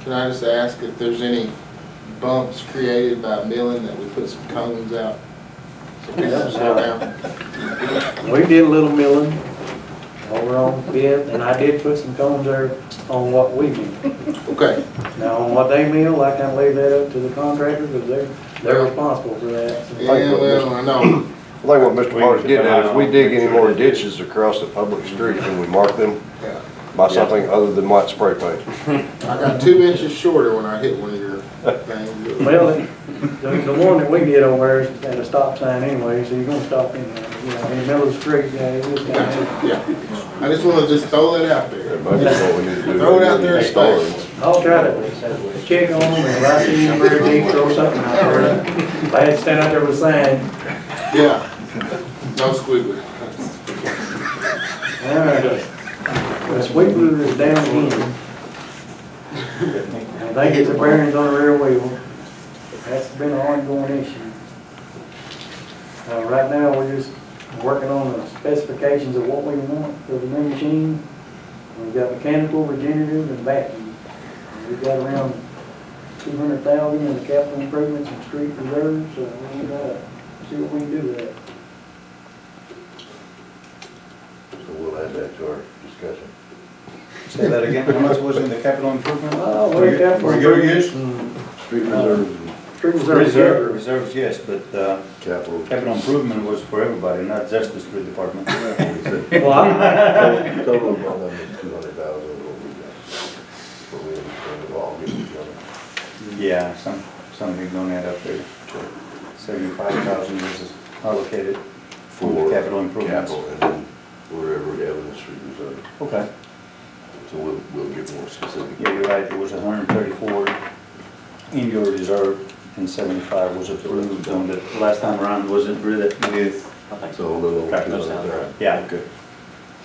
Can I just ask if there's any bumps created by milling that we put some cones out? So people slow down? We did a little milling over on Fifth, and I did put some cones there on what we milled. Okay. Now, on what they mill, I kind of leave that up to the contractor, because they're responsible for that. So. Yeah, well, I know. I think what Mr. Barr's getting at, if we dig any more ditches across the public street, can we mark them by something other than white spray paint? I got 2 inches shorter when I hit one of your things. Well, the one that we did over there is at a stop sign anyway, so you're gonna stop in there. In the middle of the street, it is kind of. Yeah. I just want to just throw that out there. That might be what we need to do. Throw it out there in space. I'll try to check on them, and if I see them very deep, throw something out there. If I had to stand out there with a sign. Yeah. No squiggly. All right. The sweeper is down again. And they get the bearings on the rear wheel. That's been an ongoing issue. Right now, we're just working on the specifications of what we want for the new machine. We've got mechanical, regenerative, and vacuum. We've got around 200,000 in the capital improvements and street reserves, so we gotta see what we can do with that. So we'll add that to our discussion. Say that again, how much was in the capital improvement? Well, capital For your use? Street reserves. Street reserves. Reserves, yes, but capital improvement was for everybody, not just the street department. Well, Total amount of it is 200,000. But we understand it all getting together. Yeah, something don't add up there. 75,000 was allocated for capital improvements. Capital, and then wherever we have in the street reserve. Okay. So we'll get more specific. Yeah, you're right, it was 134 in your reserve, and 75 was approved on the last time around, was it really? Yes. So a little over 200,000. Yeah. Okay.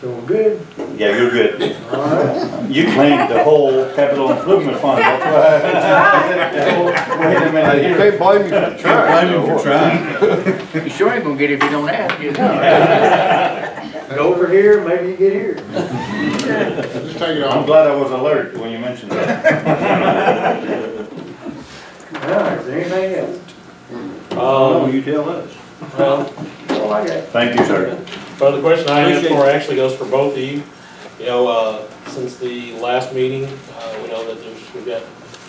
So we're good? Yeah, you're good. All right. You claimed the whole capital improvement fund, that's why. Wait a minute. You can't blame me for trying. Blame you for trying. You sure ain't gonna get it if you don't ask, you know. Go over here, maybe you get here. Just take it I'm off. glad I was alert when you mentioned that. All right, is there anything else? Oh, you tell us. Well, That's all I got. Thank you, sir. well, the question I have for actually goes for both of you. You know, since the last meeting, we know that we've got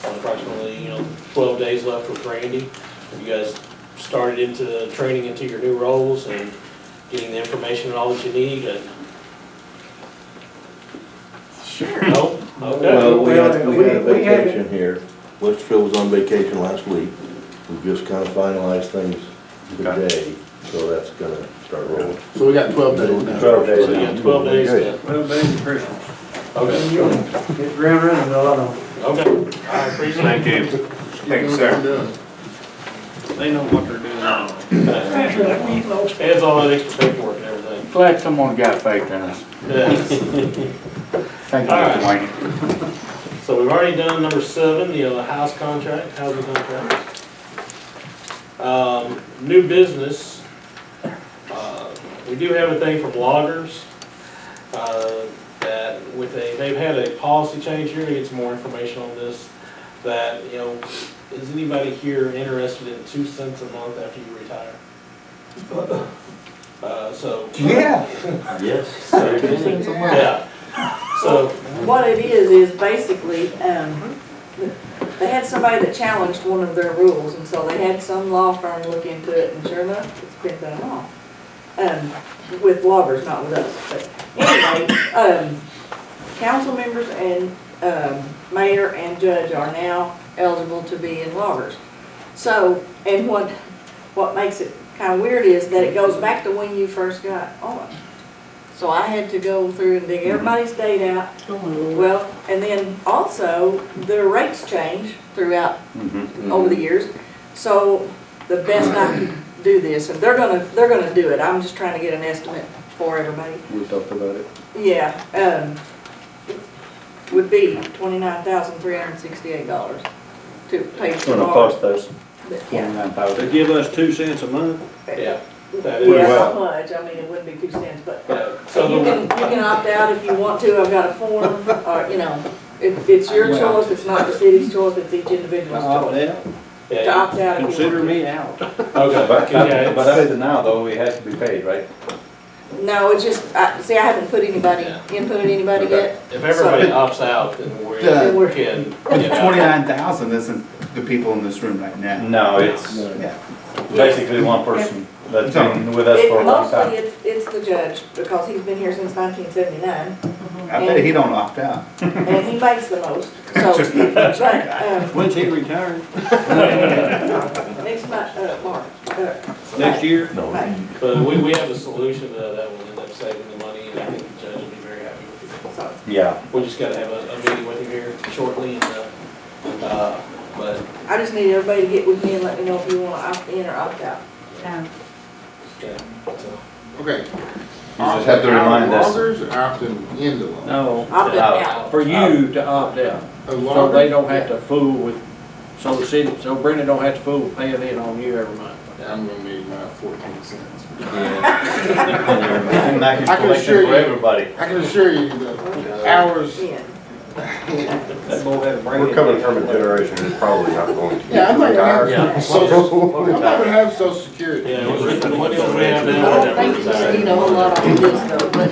approximately, 12 days left with Randy. Have you guys started into training into your new roles and getting the information and all that you need? And Sure. no? Okay. Well, we had a we vacation here. Westerfield was on vacation last week. We've just kind of finalized things today, so that's gonna start rolling. So we got 12 days now. 12 days So you now. got 12 days to, 12 days of Christmas. okay, Get the ground running, though, I know. okay. I appreciate it. Thank you. Thank you, sir. They know what they're doing. It's all that extra paperwork and everything. Glad someone got faith in us. Yeah. Thank you, All right. Mr. Wayne. So we've already done number 7, the house contract, housing contract. New business, we do have a thing from loggers, that they've had a policy change here, to get some more information on this, that, is anybody here interested in 2 cents a month after you retire? So. Yeah. Yes. So, 2 cents a month. Yeah. So, What it is basically, they had somebody that challenged one of their rules, and so they had some law firm look into it, and sure enough, it's been done wrong. With loggers, not with us, but anyway, council members and, mayor and judge are now eligible to be in loggers. So, and what makes it kind of weird is that it goes back to when you first got on. So I had to go through and dig everybody's date out. Well, and then also, the rates change throughout, over the years. So the best I could do this, and they're gonna do it. I'm just trying to get an estimate for everybody. We talked about it. Yeah, would be $29,368 to pay It's for gonna loggers. cost us Yeah. They $29,000. give us 2 cents a month? yeah. That is. Yeah, not much, I mean, it wouldn't be 2 cents, but So you can opt out if you want to, I've got a form, or, you know, it's your choice, it's not the city's choice, it's each individual's choice. To opt out if you Consider want to. me out. Okay. But Yeah, but as of now, though, it has to be paid, right? No, it's just, see, I haven't put anybody, inputted anybody yet. If everybody opts out, then we can. But the 29,000 isn't the people in this room right now. No, it's Yeah. basically one person that's been with us It, for a long time. mostly it's the judge, because he's been here since 1979, I bet he don't opt out. and he makes the most, so. Just- But, When's he retiring? next month, March, Next year? May. But we have a solution that will end up saving the money, and I think the judge will be very happy with it. So, Yeah. We just gotta have a meeting with him here shortly, and, but, I just need everybody to get with me and let me know if you wanna opt in or opt out. yeah, so. Okay. You just have to remind us. Loggers or opting into them? No, Opting Out. out. for you to opt out, so they don't have to fool with, so the city, so Brenda don't have to fool with paying in on you every month. I'm gonna need my 14 cents. And that is I can collection assure for you- everybody. I can assure you the hours. Yeah. That boy had a brain. We're coming from a generation that's probably not going to. Yeah, I'm not gonna have, Yeah. I'm not gonna have social security. Yeah, we're the millennials we have I now. don't think you need a whole lot on this though, but.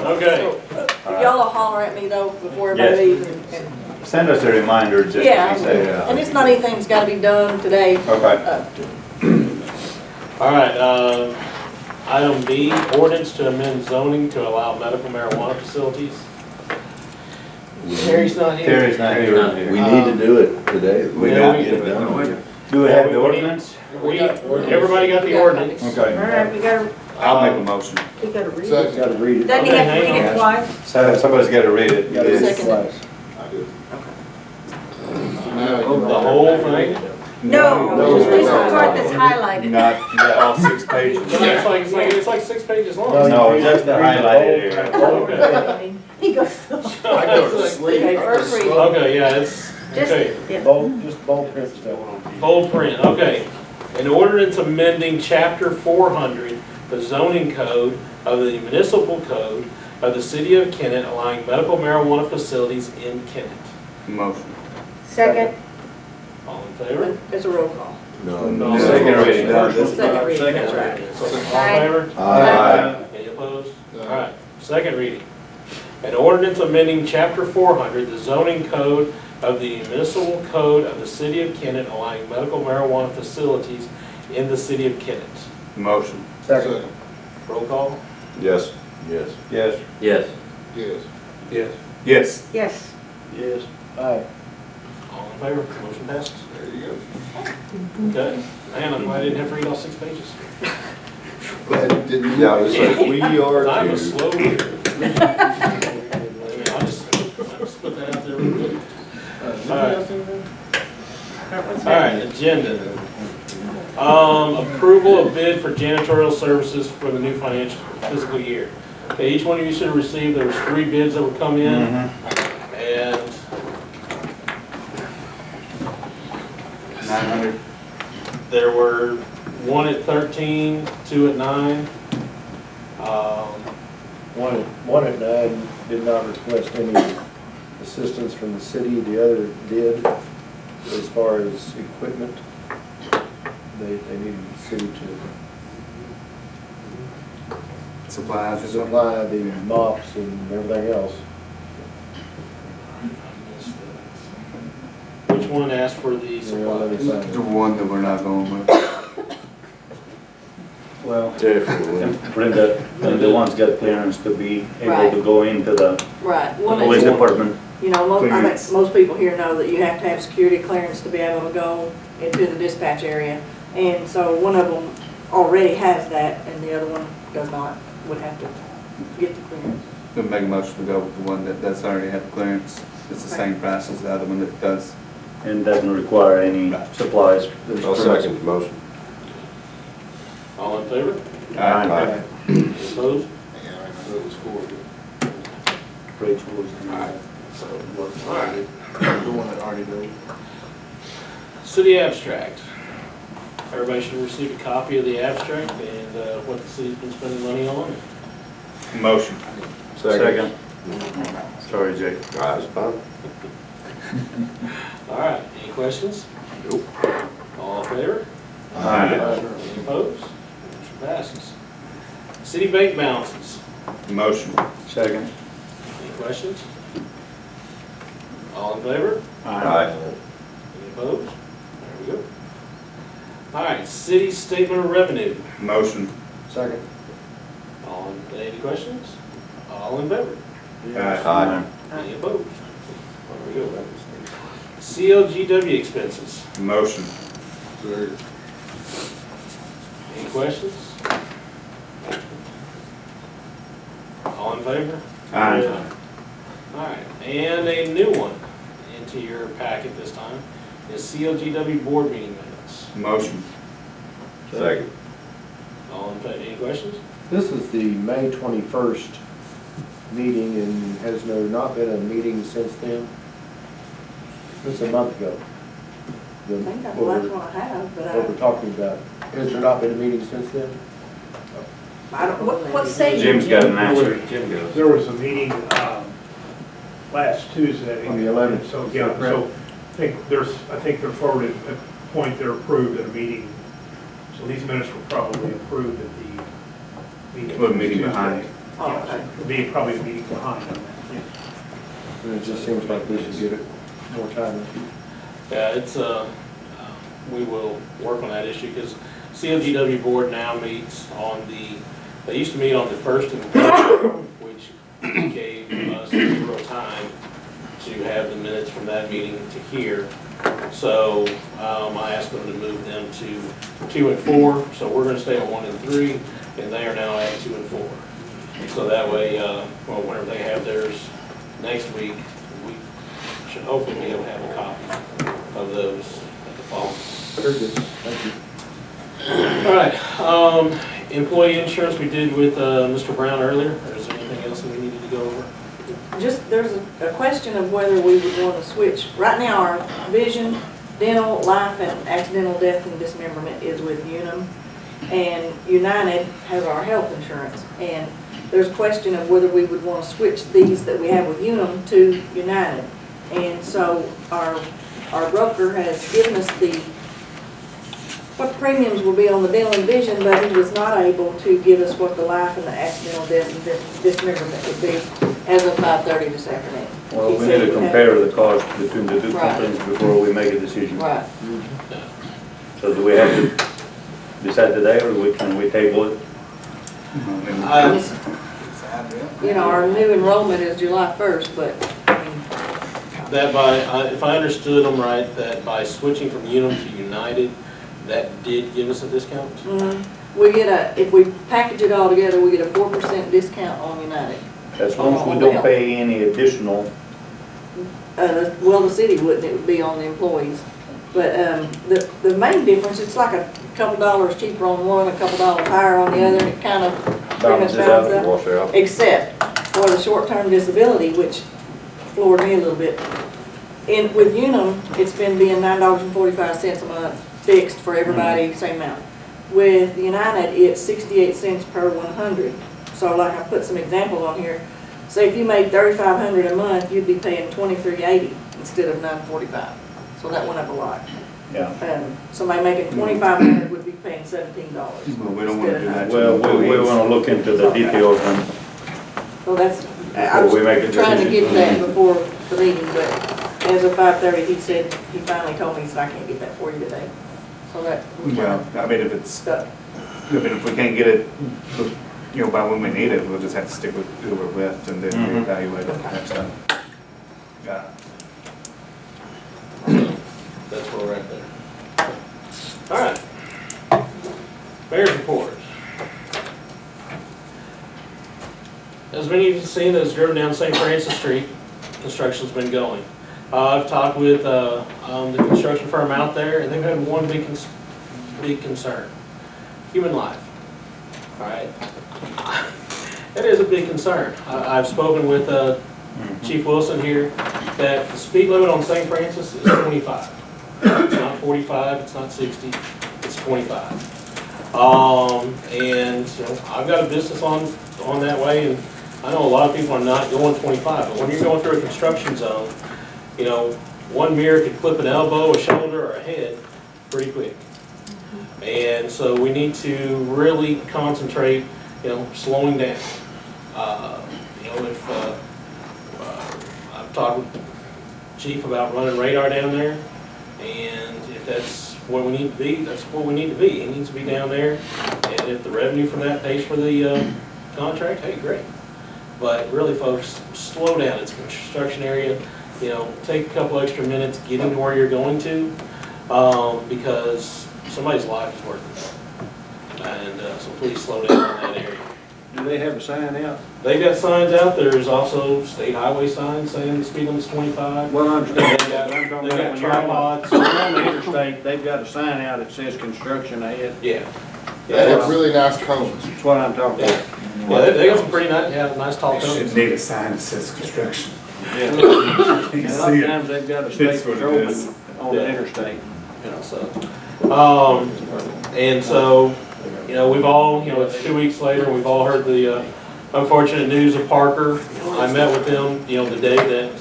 Okay. If y'all will holler at me though before everybody leaves and. Send us a reminder just Yeah, to say. and it's not anything that's gotta be done today. Okay. All right, item B, ordinance to amend zoning to allow medical marijuana facilities. Terry's not here. Terry's not here. We need to do it today. We Yeah, gotta we- get it done. Do we have the ordinance? Everybody got the ordinance. All Okay. right, I'll make a motion. we gotta read it. Second. Gotta read it. Doesn't he have to read it twice? Somebody's got to read it. Gotta read it Second. twice. I do. The whole thing? No, just this part that's highlighted. Not all 6 pages. It's like 6 pages long. No, just the highlighted area. Okay. He goes, I go to sleep. Okay, first reading. Okay, yeah, it's, just, okay. yeah. Just bold print stuff. Bold print, okay. An ordinance amending chapter 400, the zoning code of the municipal code of the city of Kennett, allowing medical marijuana facilities in Kennett. Motion. Second, All in favor? It's a roll call. No. Second reading. Second reading, that's right. All in favor? Aye. Any opposed? All right, second reading. An ordinance amending chapter 400, the zoning code of the municipal code of the city of Kennett, allowing medical marijuana facilities in the city of Kennett. Motion. Second. Roll call? Yes. Yes. Yes. Yes. Yes. Yes. Yes. yes. Yes. Aye. All in favor? Motion passed. There you go. Okay. Man, I'm glad I didn't have to read all 6 pages. Glad you didn't. Yeah, I was like, we are I'm a too. slow reader. I'll just put that out there real quick. All right, agenda. Approval of bid for janitorial services for the new financial fiscal year. Okay, each one of you should have received, there was 3 bids that would come in, and 900. there were 1 at 13, 2 at 9. One at 9 did not request any assistance from the city, the other did. as far as equipment, they need the city to Supplies or something? supply the mops and everything else. Which one asked for the supplies? The one that we're not going with. Well, Definitely. Brenda one's got clearance to be able Right. to go into the Right. One police is, department. you know, I Clearance. think most people here know that you have to have security clearance to be able to go into the dispatch area. And so one of them already has that and the other one does not, would have to get the clearance. We'll make a motion to go with the one that's already had the clearance. It's the same price as the other one that does. And doesn't require any supplies. I'll second the motion. All in favor? Aye. Any opposed? It was for Rachel was. So, all right. the one that already did. City abstract. Everybody should receive a copy of the abstract and what the city's been spending money on. Motion. Second. Sorry, Jake. That's fine. All right, any questions? Nope. All in favor? Aye. Any opposed? Motion passes. City bank balances. Motion. Second. Any questions? All in favor? Aye. Any opposed? There we go. All right, city statement of revenue. Motion. Second. All in, any questions? All in favor? Aye. Any opposed? There we go. CLGW expenses. Motion. Any questions? All in favor? Aye. All right, and a new one into your packet this time is CLGW board meeting minutes. Motion. Second. All in favor, any questions? This is the May 21st meeting, and has there not been a meeting since then? It's a month ago. I think that's the last one I have, but What we're talking about. Has there not been a meeting since then? I don't, what stage? Jim's got an answer. Jim goes. There was a meeting last Tuesday. On the 11th. So, yeah, so I think they're forwarded at the point they're approved at a meeting. So these minutes were probably approved at the meeting. Well, meeting Tuesday. behind. Oh, Yeah, okay. so it'll be probably a meeting behind on that, yeah. And it just seems like we should get it more time. Yeah, it's, we will work on that issue because CLGW board now meets on they used to meet on the first and third, which gave us zero time to have the minutes from that meeting to here. So I asked them to move them to 2 and 4. So we're going to stay on 1 and 3, and they are now at 2 and 4. So that way, well, whenever they have theirs next week, we should hopefully be able to have a copy of those at the fall. Very good, thank you. All right, employee insurance we did with Mr. Brown earlier. Is there anything else that we needed to go over? Just, there's a question of whether we would want to switch. Right now, our vision, dental, life, and accidental death and dismemberment is with Unum. And United has our health insurance. And there's a question of whether we would want to switch these that we have with Unum to United. And so our broker has given us what the premiums will be on the dental and vision, but he was not able to give us what the life and the accidental death and dismemberment would be as of 5:30 this afternoon. Well, He we said need to he would compare the cost between the two Right. companies before we make a decision. Right. So do we have to decide today, or can we table it? You know, our new enrollment is July 1st, but, I mean, That if I understood them right, that by switching from Unum to United, that did give us a discount? we get if we package it all together, we get a 4% discount on United. As long as we don't pay any additional. Well, the city wouldn't, it would be on the employees. But the main difference, it's like a couple dollars cheaper on one, a couple dollars higher on the other, and it kind of pretty much balances Wash out. out. Except for the short-term disability, which floored me a little bit. With Unum, it's been being $9.45 a month, fixed for everybody, same amount. With United, it's 68 cents per 100. So like I put some examples on here. Say if you made $3,500 a month, you'd be paying $23.80 instead of $9.45. So that went up a lot. Yeah. Somebody making $2,500 would be paying $17. Well, we don't want to do that. Well, we want to look into the details and So that's, I was we make a trying to decision. get that before the meeting, but as of 5:30, he said, he finally told me, he said, I can't get that for you today. So that. Well, I mean, if it's, Stuck. I mean, if we can't get it, you know, by when we need it, we'll just have to stick with who we're with and then reevaluate it next time. Yeah. That's where we're at there. All right. Mayor's report. As many of you have seen, as driven down St. Francis Street, construction's been going. I've talked with the construction firm out there, and they've had one big concern: human life. All right, that is a big concern. I've spoken with Chief Wilson here that the speed limit on St. Francis is 25. It's not 45. It's not 60. It's 25. And you know, I've got a business on that way, and I know a lot of people are not going 25, but when you're going through a construction zone, you know, one mirror could clip an elbow, a shoulder, or a head pretty quick. And so we need to really concentrate, you know, slowing down. You know, if I've talked with Chief about running radar down there, and if that's what we need to be, that's what we need to be. He needs to be down there, and if the revenue from that pays for the contract, hey, great. But really, folks, slow down. It's a construction area. You know, take a couple extra minutes getting to where you're going to, because somebody's life is worth it. And so please slow down in that area. Do they have a sign out? They've got signs out. There's also state highway signs saying the speed limit's 25. Well, I understand They've that, but I'm talking got about when you're tripods. on the interstate, they've got a sign out that says construction ahead. Yeah. They have really nice cones. That's what I'm talking about. Yeah, they got some pretty nice, nice tall They should cones. need a sign that says construction. Yeah. You And can a lot see of it. times they've got a It's state what it patrolman is. on the interstate. You know, and so, you know, we've all, you know, it's 2 weeks later, we've all heard the unfortunate news of Parker. I met with them, you know, the day that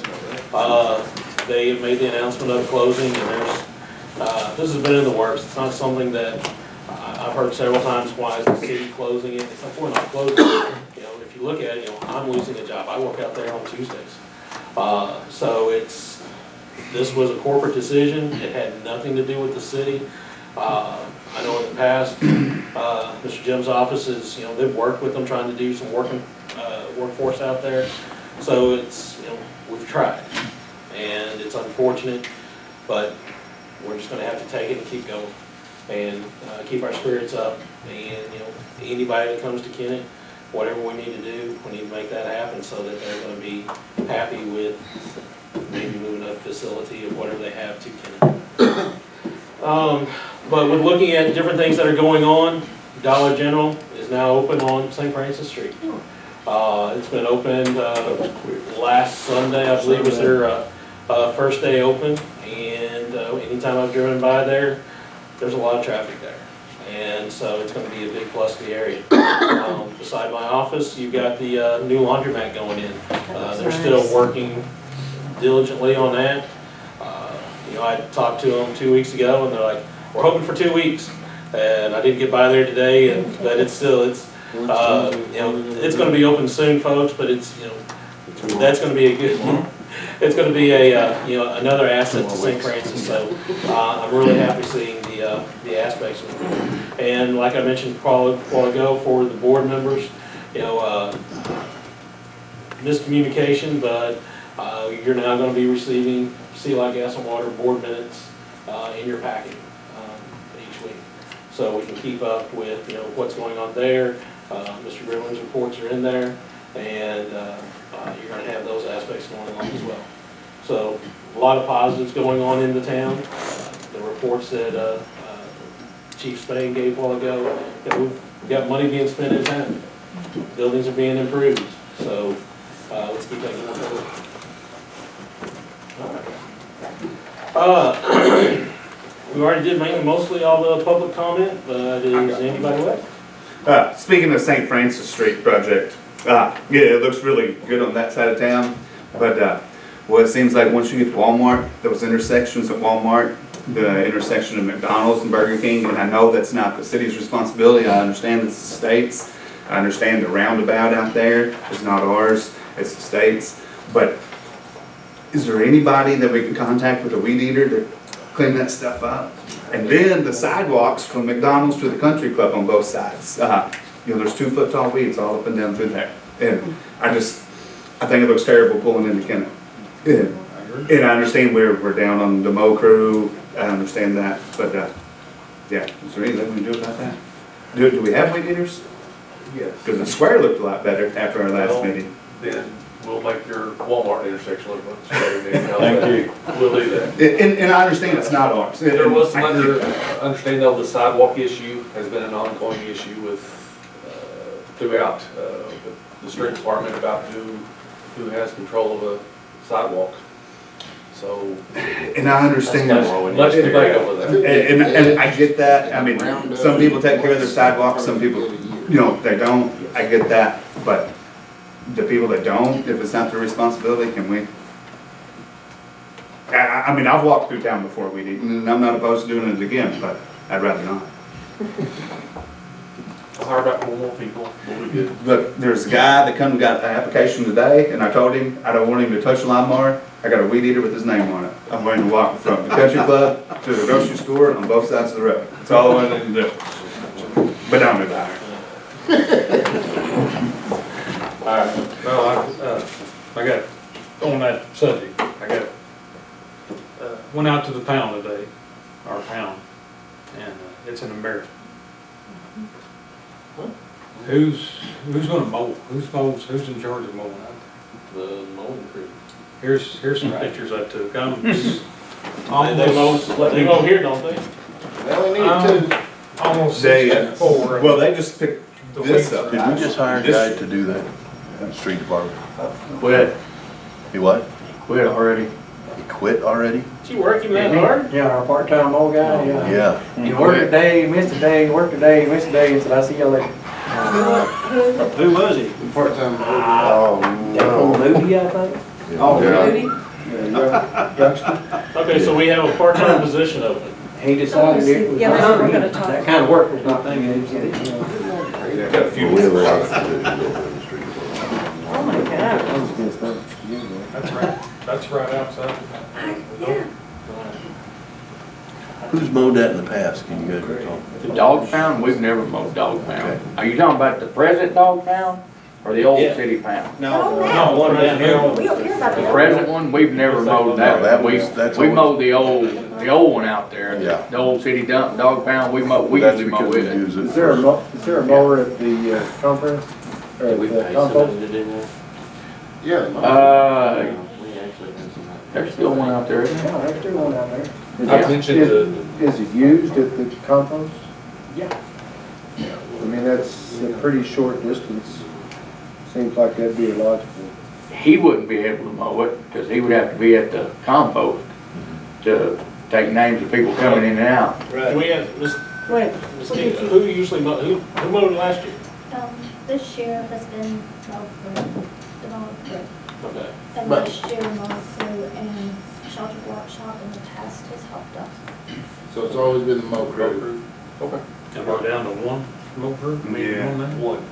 they made the announcement of closing, and there's, this has been in the works. It's not something that I've heard several times, why is the city closing it? It's like, we're not closing it. You know, if you look at it, you know, I'm losing a job. I work out there on Tuesdays. So this was a corporate decision. It had nothing to do with the city. I know in the past, Mr. Jim's office is, you know, they've worked with them trying to do some workforce out there. So it's, you know, we've tried, and it's unfortunate, but we're just gonna have to take it and keep going, and keep our spirits up. And, you know, anybody that comes to Kennett, whatever we need to do, we need to make that happen so that they're gonna be happy with maybe moving a facility or whatever they have to Kennett. But with looking at different things that are going on, Dollar General is now open on St. Francis Street. It's been opened last Sunday, I believe was their first day open, and anytime I've driven by there, there's a lot of traffic there. And so it's going to be a big plus to the area. Beside my office, you've got the new laundromat going in. They're still working diligently on that. You know, I talked to them 2 weeks ago, and they're like, we're hoping for 2 weeks. And I didn't get by there today, but it's still, you know, it's going to be open soon, folks, but it's, you know, that's going to be a good, it's going to be a, you know, another asset to St. Francis. So I'm really happy seeing the aspects of it. And like I mentioned a while ago, for the board members, you know, miscommunication, but you're now going to be receiving Sea Light Gas and Water board minutes in your packet each week. So we can keep up with, you know, what's going on there. Mr. Griblin's reports are in there, and you're going to have those aspects going on as well. So a lot of positives going on in the town. The reports that Chief Spain gave a while ago, that we've got money being spent in town. Buildings are being improved. So let's keep that going forward. We already did mostly all the public comment, but is anybody left? Speaking of St. Francis Street project, yeah, it looks really good on that side of town, but Well, it seems like once you get to Walmart, those intersections at Walmart, the intersection of McDonald's and Burger King, and I know that's not the city's responsibility, I understand it's the state's. I understand the roundabout out there is not ours, it's the state's. But is there anybody that we can contact with a weed eater to clean that stuff up? And then the sidewalks from McDonald's to the country club on both sides. You know, there's 2 foot tall weeds all up and down through there. And I think it looks terrible pulling into Kennett. And I understand we're down on the mow crew, I understand that, but, yeah, is there anything we can do about that? Do we have weed eaters? Yes. Because the square looked a lot better after our last meeting. Then we'll make your Walmart intersection look much better. Thank you. We'll do that. And I understand it's not ours. There was some understanding though, the sidewalk issue has been an ongoing issue with, throughout, the street department about who has control of a sidewalk. So. And I understand. Much debate over that. And I get that, I mean, some people take care of their sidewalks, some people, you know, they don't, I get that, but the people that don't, if it's not their responsibility, can we? I mean, I've walked through town before we did, and I'm not opposed to doing it again, but I'd rather not. I'll hire about 4 more people, we'll be good. Look, there's a guy that come and got an application today, and I told him I don't want him to touch the lawnmower. I got a weed eater with his name on it. I'm going to walk from the country club to the grocery store on both sides of the road. That's all I wanted to do. But I'm about it. All right, no, I got, on that subject, I got, went out to the pound today, our pound, and it's an embarrassment. Who's gonna mow? Who's in charge of mowing out there? The mowing crew. Here's some pictures I took. They mow here, don't they? They only need 2. Almost They, 4. well, they just picked this up. Did we just hire a guy to do that? Street department? Quit. He what? Quit already. He quit already? Is he working that hard? Yeah, our part-time old guy, yeah. Yeah. He worked a day, missed a day, worked a day, missed a day, and said, "I'll see you later." Who was he? Part-time. Old Moody, I think. Oh, Yeah. youngster. Okay, so we have a part-time position open. He decided it was, Yeah, that's what we're gonna talk that kind of work was not thinking. Got a few We have a lot minutes. of positions open in the street department. Oh my God. That's right. That's right outside. Yeah. Who's mowed that in the past? Can you guys recall? The dog pound, we've never mowed dog pound. Okay. Are you talking about the present dog pound or the old city pound? Oh, No, one down here. We don't care about The that. present one, we've never mowed that. No, that We was- that's we always- mowed the old one out there, Yeah. the old city dump dog pound, we That's usually mow because we it. use it Is there a for, is there a mower at the conference? Or Did we the pay compost? somebody to do that? Yeah. Uh, We actually did some. There's still one out there, isn't there? Yeah, there's still one out there. I mentioned Is it used at the compost? Yeah. I mean, that's a pretty short distance. Seems like that'd be logical. He wouldn't be able to mow it, because he would have to be at the compost to take names of people coming in and out. Do we have, Ms. Wait, Steve, who usually mow, who mowed last year? This year has been mowed through, the mowed through. Okay. And But- last year mowed through and Shelter Workshop in the past has helped us. So it's always been the mow crew. Okay. And we're down to one mower? Yeah. On that? One.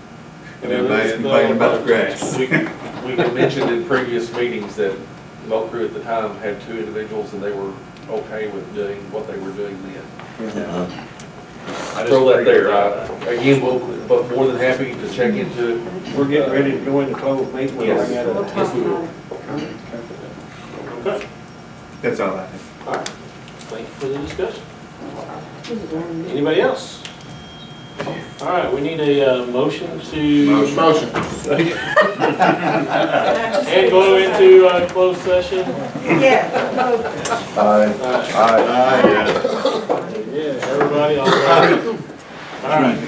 And everybody's complaining about the grass. We had mentioned in previous meetings that Mo Crew at the time had 2 individuals and they were okay with doing what they were doing then. I just Throw that there. figured Again, but more than happy to check into it. We're getting ready to go into closed meeting. We'll Yes. bring that up. Yes, we will. Okay. That's all I have. All right. Thank you for the discussion. Anybody else? All right, we need a motion to. Motion. And go into closed session. Yeah. aye, aye, Yeah, everybody, all right. All right.